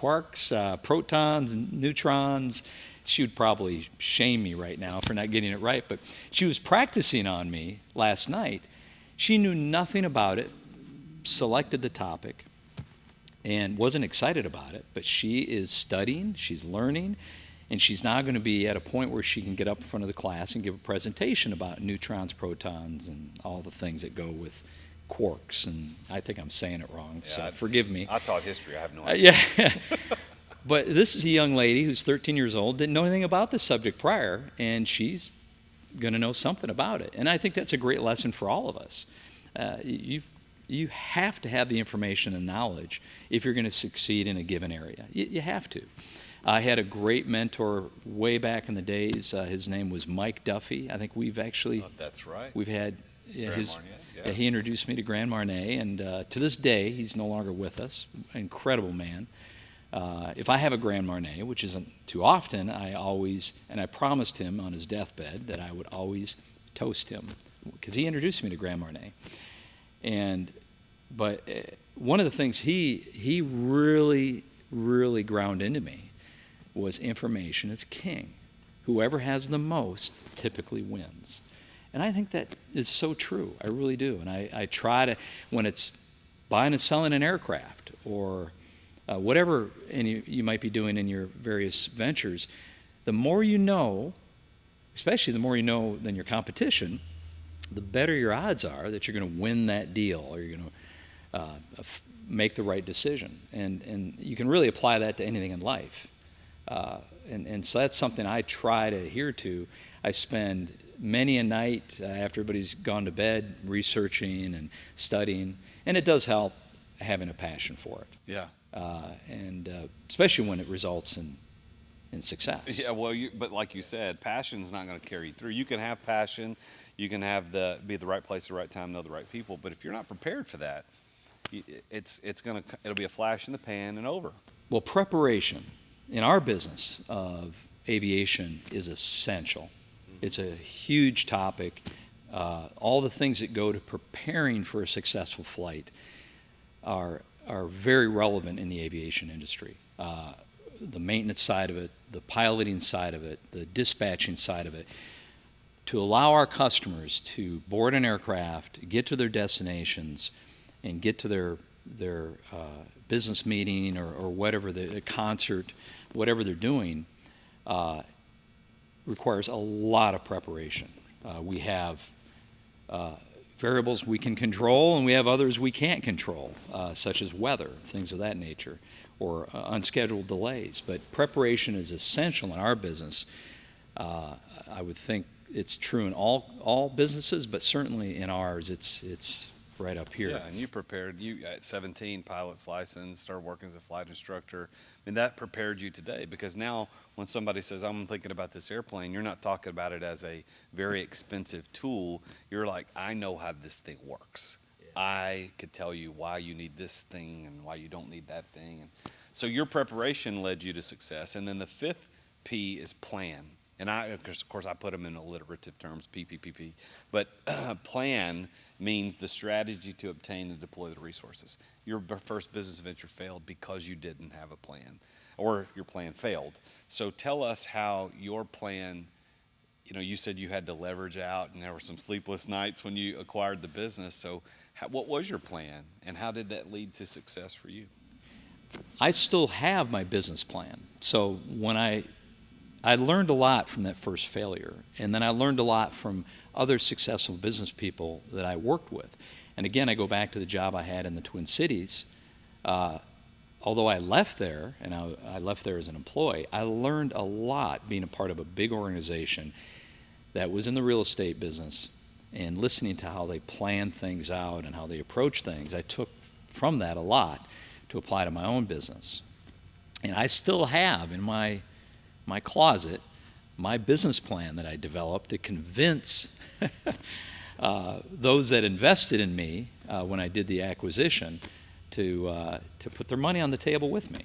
protons, and neutrons. She would probably shame me right now for not getting it right, but she was practicing on me last night. She knew nothing about it, selected the topic, and wasn't excited about it, but she is studying, she's learning, and she's now going to be at a point where she can get up in front of the class and give a presentation about neutrons, protons, and all the things that go with quarks. And I think I'm saying it wrong, so forgive me. I taught history, I have no idea. Yeah. But this is a young lady who's 13 years old, didn't know anything about this subject prior, and she's going to know something about it. And I think that's a great lesson for all of us. You have to have the information and knowledge if you're going to succeed in a given area. You have to. I had a great mentor way back in the days. His name was Mike Duffy. I think we've actually... Oh, that's right. We've had... Grand Marnier, he introduced me to Grand Marnier, and to this day, he's no longer with us. Incredible man. If I have a Grand Marnier, which isn't too often, I promised him on his deathbed that I would always toast him, because he introduced me to Grand Marnier. But one of the things he really, really ground into me was information is king. Whoever has the most typically wins. And I think that is so true. I really do. And I try to, when it's buying and selling an aircraft or whatever you might be doing in your various ventures, the more you know, especially the more you know than your competition, the better your odds are that you're going to win that deal or you're going to make the right decision. And you can really apply that to anything in life. And so that's something I try to adhere to. I spend many a night after everybody's gone to bed researching and studying, and it does help having a passion for it. Yeah. And especially when it results in success. Yeah, well, but like you said, passion's not going to carry you through. You can have passion, you can have be at the right place at the right time, know the right people, but if you're not prepared for that, it'll be a flash in the pan and over. Well, preparation in our business of aviation is essential. It's a huge topic. All the things that go to preparing for a successful flight are very relevant in the aviation industry. The maintenance side of it, the piloting side of it, the dispatching side of it, to allow our customers to board an aircraft, get to their destinations, and get to their business meeting or whatever, the concert, whatever they're doing, requires a lot of preparation. We have variables we can control, and we have others we can't control, such as weather, things of that nature, or unscheduled delays. But preparation is essential in our business. I would think it's true in all businesses, but certainly in ours, it's right up here. Yeah, and you prepared. You at 17, pilot's license, started working as a flight instructor. I mean, that prepared you today, because now when somebody says, I'm thinking about this airplane, you're not talking about it as a very expensive tool. You're like, I know how this thing works. Yeah. I could tell you why you need this thing and why you don't need that thing. And so your preparation led you to success. And then the fifth P is plan. And of course, I put them in alliterative terms, PPPP. But plan means the strategy to obtain and deploy the resources. Your first business venture failed because you didn't have a plan, or your plan failed. So tell us how your plan, you said you had to leverage out, and there were some sleepless nights when you acquired the business. So what was your plan, and how did that lead to success for you? I still have my business plan. So when I learned a lot from that first failure, and then I learned a lot from other successful business people that I worked with. And again, I go back to the job I had in the Twin Cities. Although I left there, and I left there as an employee, I learned a lot being a part of a big organization that was in the real estate business, and listening to how they plan things out and how they approach things. I took from that a lot to apply to my own business. And I still have in my closet my business plan that I developed to convince those that invested in me when I did the acquisition to put their money on the table with me.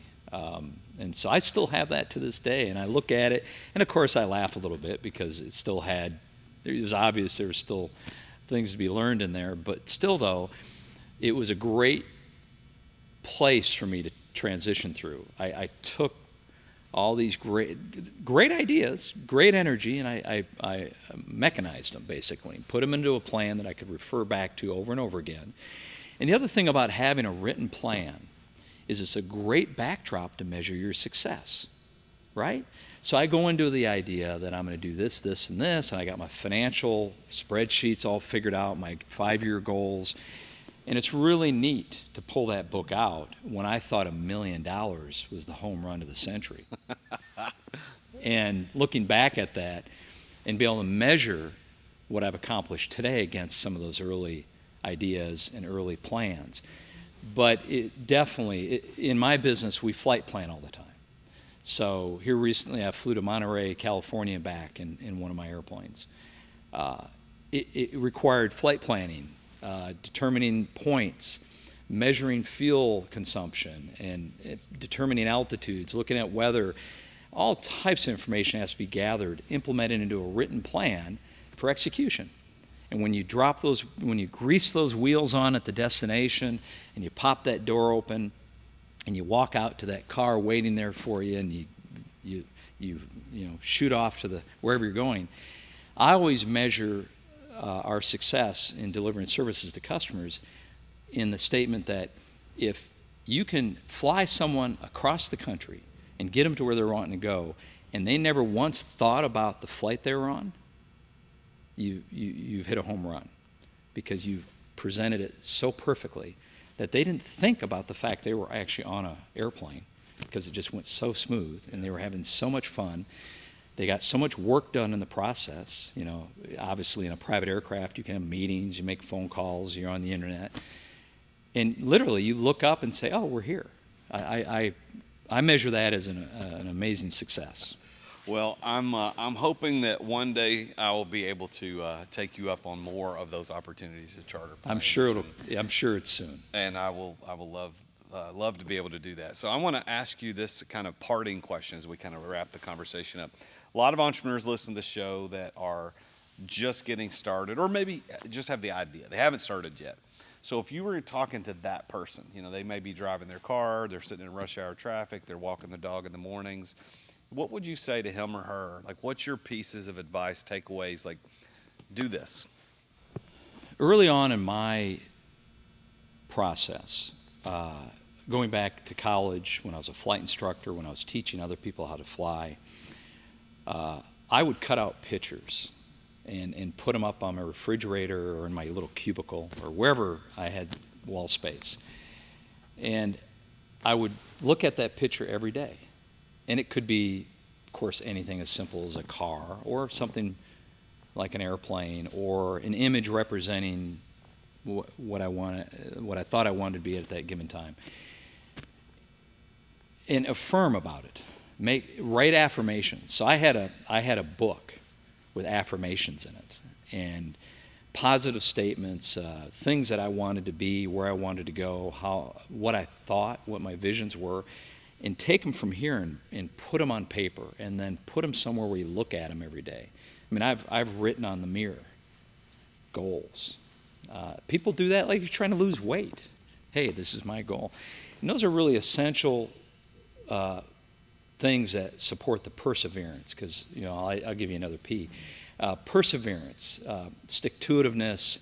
And so I still have that to this day, and I look at it, and of course I laugh a little bit because it was obvious there were still things to be learned in there, but still though, it was a great place for me to transition through. I took all these great ideas, great energy, and I mechanized them basically, and put them into a plan that I could refer back to over and over again. And the other thing about having a written plan is it's a great backdrop to measure your success, right? So I go into the idea that I'm going to do this, this, and this, and I got my financial spreadsheets all figured out, my 5-year goals, and it's really neat to pull that book out when I thought $1 million was the home run of the century. And looking back at that and be able to measure what I've accomplished today against some of those early ideas and early plans. But it definitely, in my business, we flight plan all the time. So here recently I flew to Monterey, California and back in one of my airplanes. It required flight planning, determining points, measuring fuel consumption, and determining altitudes, looking at weather. All types of information has to be gathered, implemented into a written plan for execution. And when you grease those wheels on at the destination, and you pop that door open, and you walk out to that car waiting there for you, and you shoot off to wherever you're going, I always measure our success in delivering services to customers in the statement that if you can fly someone across the country and get them to where they're wanting to go, and they never once thought about the flight they were on, you've hit a home run, because you've presented it so perfectly that they didn't think about the fact they were actually on an airplane, because it just went so smooth and they were having so much fun. They got so much work done in the process. Obviously in a private aircraft you can have meetings, you make phone calls, you're on the internet, and literally you look up and say, oh, we're here. I measure that as an amazing success. Well, I'm hoping that one day I will be able to take you up on more of those opportunities to charter planes. I'm sure it's soon. And I will love to be able to do that. So I want to ask you this kind of parting question as we kind of wrap the conversation up. A lot of entrepreneurs listen to the show that are just getting started, or maybe just have the idea. They haven't started yet. So if you were talking to that person, they may be driving their car, they're sitting in rush hour traffic, they're walking their dog in the mornings. What would you say to him or her? Like, what's your pieces of advice, takeaways? Like, do this. Early on in my process, going back to college, when I was a flight instructor, when I was teaching other people how to fly, I would cut out pictures and put them up on my refrigerator or in my little cubicle or wherever I had wall space. And I would look at that picture every day. And it could be, of course, anything as simple as a car, or something like an airplane, or an image representing what I thought I wanted to be at that given time. And affirm about it. Write affirmations. So I had a book with affirmations in it, and positive statements, things that I wanted to be, where I wanted to go, what I thought, what my visions were. And take them from here and put them on paper, and then put them somewhere where you look at them every day. I mean, I've written on the mirror goals. People do that like you're trying to lose weight. Hey, this is my goal. And those are really essential things that support the perseverance, because I'll give you another P. Perseverance, stick-to-itiveness,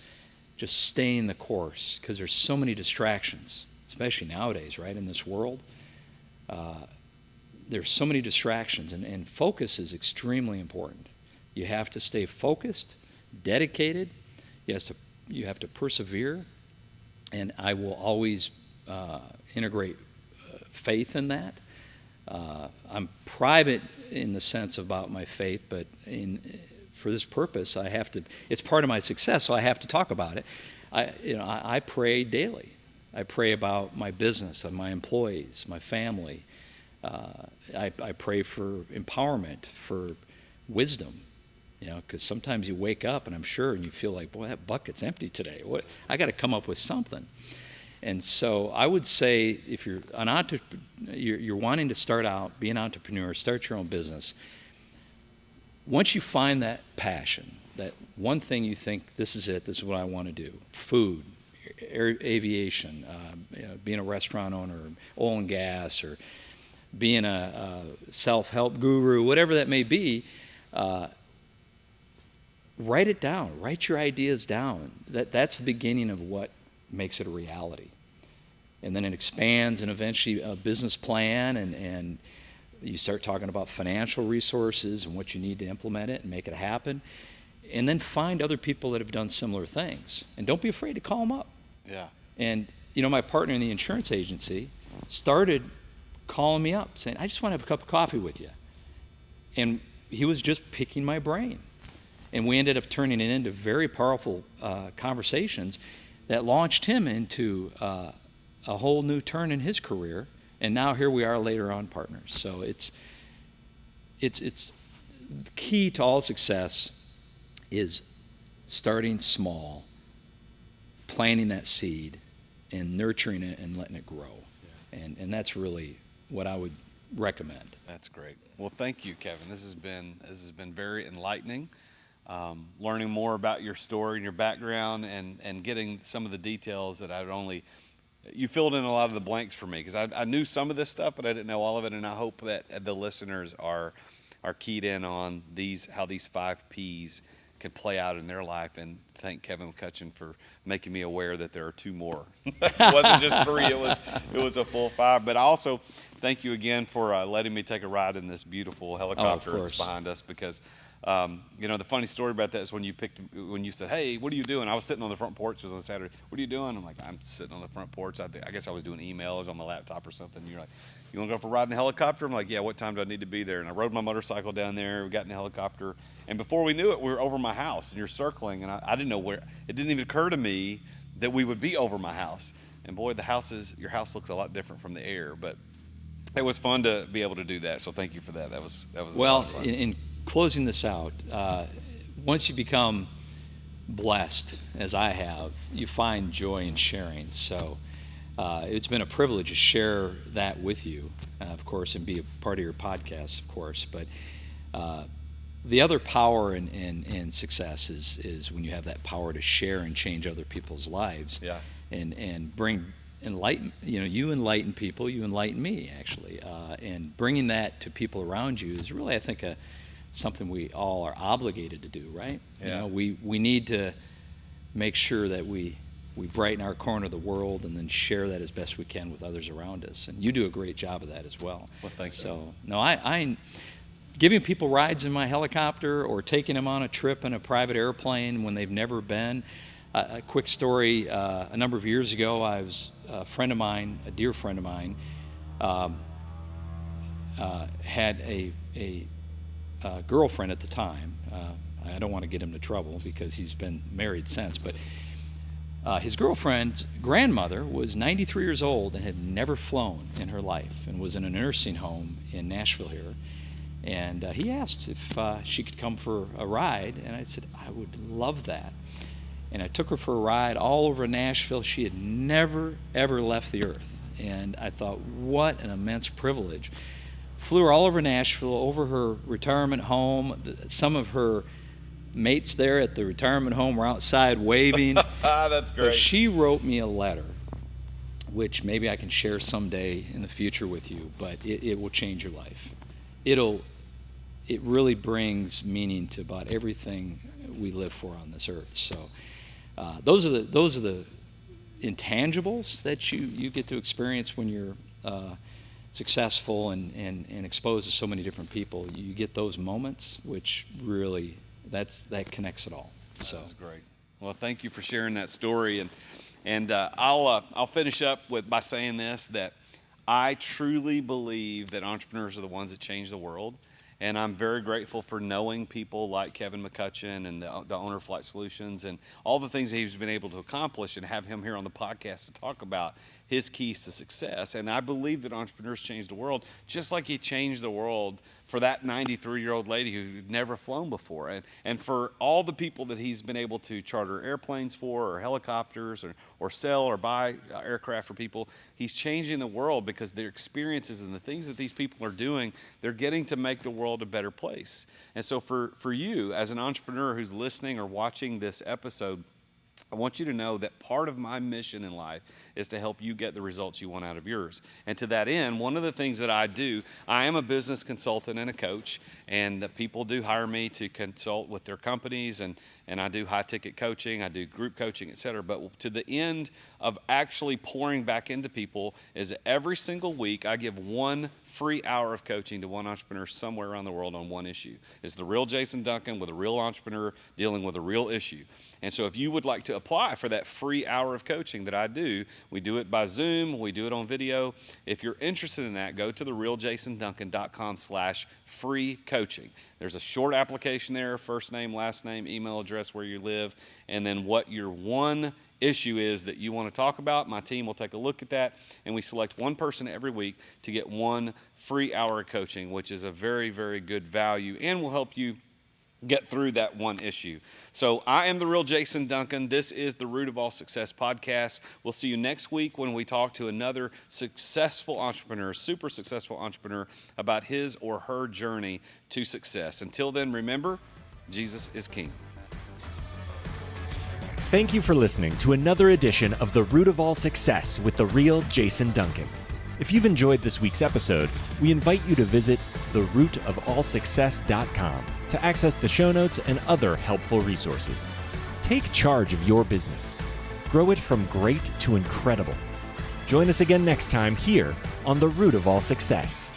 just staying the course, because there's so many distractions, especially nowadays, right, in this world. There's so many distractions, and focus is extremely important. You have to stay focused, dedicated. You have to persevere, And I will always integrate faith in that. I'm private in the sense about my faith, but for this purpose, I have to. It's part of my success, so I have to talk about it. I pray daily. I pray about my business, my employees, my family. I pray for empowerment, for wisdom. Because sometimes you wake up, and I'm sure, and you feel like, boy, that bucket's empty today. I got to come up with something. And so I would say, if you're you're wanting to start out, be an entrepreneur, start your own business. Once you find that passion, that one thing you think, this is it, this is what I want to do, food, aviation, being a restaurant owner, oil and gas, or being a self-help guru, whatever that may be, write it down. Write your ideas down. That's the beginning of what makes it a reality. And then it expands, and eventually a business plan, and you start talking about financial resources and what you need to implement it and make it happen. And then find other people that have done similar things. And don't be afraid to call them up. Yeah. And, my partner in the insurance agency started calling me up saying, I just want to have a cup of coffee with you. And he was just picking my brain. And we ended up turning it into very powerful conversations that launched him into a whole new turn in his career. And now here we are later on partners. So it's key to all success is starting small, planting that seed, and nurturing it and letting it grow. Yeah. And that's really what I would recommend. That's great. Well, thank you, Kevin. This has been very enlightening. Learning more about your story and your background, and getting some of the details that you filled in a lot of the blanks for me, because I knew some of this stuff, but I didn't know all of it, and I hope that the listeners are keyed in on how these 5 Ps can play out in their life. And thank Kevin McCutcheon for making me aware that there are 2 more. It wasn't just 3; it was a full 5. But I also thank you again for letting me take a ride in this beautiful helicopter that's behind us, because. The funny story about that is when you said, hey, what are you doing? I was sitting on the front porch. It was on Saturday. What are you doing? I'm like, I'm sitting on the front porch. I guess I was doing emails on my laptop or something. And you're like, you want to go for a ride in the helicopter? I'm like, yeah, what time do I need to be there? And I rode my motorcycle down there. We got in the helicopter. And before we knew it, we were over my house, and you're circling. And I didn't know where. It didn't even occur to me that we would be over my house. And boy, your house looks a lot different from the air. But it was fun to be able to do that. So thank you for that. That was a lot of fun. In closing this out, once you become blessed, as I have, you find joy in sharing. So it's been a privilege to share that with you, of course, and be a part of your podcast, of course. But the other power in success is when you have that power to share and change other people's lives. Yeah. And bring you enlighten people, you enlighten me, actually. And bringing that to people around you is really, I think, something we all are obligated to do, right? Yeah. We need to make sure that we brighten our corner of the world, and then share that as best we can with others around us. And you do a great job of that as well. Well, thanks. So, no, I giving people rides in my helicopter, or taking them on a trip in a private airplane when they've never been. A quick story, a number of years ago, I was a friend of mine, a dear friend of mine, had a girlfriend at the time. I don't want to get him into trouble because he's been married since, but his girlfriend's grandmother was 93 years old and had never flown in her life, and was in a nursing home in Nashville here. And he asked if she could come for a ride, and I said, I would love that. And I took her for a ride all over Nashville. She had never, ever left the earth. And I thought, what an immense privilege. Flew her all over Nashville, over her retirement home. Some of her mates there at the retirement home were outside waving. That's great. But she wrote me a letter, which maybe I can share someday in the future with you, but it will change your life. It really brings meaning to about everything we live for on this earth. So those are the intangibles that you get to experience when you're successful and exposed to so many different people. You get those moments, which really that connects it all. So that's great. Well, thank you for sharing that story. And I'll finish up by saying this, that I truly believe that entrepreneurs are the ones that change the world. And I'm very grateful for knowing people like Kevin McCutcheon and the owner of Flight Solutions and all the things that he's been able to accomplish, and have him here on the podcast to talk about his keys to success. And I believe that entrepreneurs change the world, just like he changed the world for that 93-year-old lady who'd never flown before, and for all the people that he's been able to charter airplanes for, or helicopters, or sell or buy aircraft for people. He's changing the world because their experiences and the things that these people are doing, they're getting to make the world a better place. And so for you, as an entrepreneur who's listening or watching this episode, I want you to know that part of my mission in life is to help you get the results you want out of yours. And to that end, one of the things that I do, I am a business consultant and a coach, and people do hire me to consult with their companies, and I do high-ticket coaching, I do group coaching, et cetera. But to the end of actually pouring back into people is that every single week I give 1 free hour of coaching to one entrepreneur somewhere around the world on one issue. It's the Real Jason Duncan with a real entrepreneur dealing with a real issue. And so if you would like to apply for that free hour of coaching that I do, we do it by Zoom, we do it on video. If you're interested in that, go to therealjasonduncan.com/free coaching. There's a short application there, first name, last name, email address, where you live, and then what your one issue is that you want to talk about. My team will take a look at that, and we select one person every week to get 1 free hour of coaching, which is a very, very good value and will help you get through that one issue. So I am the Real Jason Duncan. This is the Root of All Success podcast. We'll see you next week when we talk to another successful entrepreneur, super successful entrepreneur, about his or her journey to success. Until then, remember, Jesus is King. Thank you for listening to another edition of The Root of All Success with the Real Jason Duncan. If you've enjoyed this week's episode, we invite you to visit therootofallsuccess.com to access the show notes and other helpful resources. Take charge of your business. Grow it from great to incredible. Join us again next time here on The Root of All Success.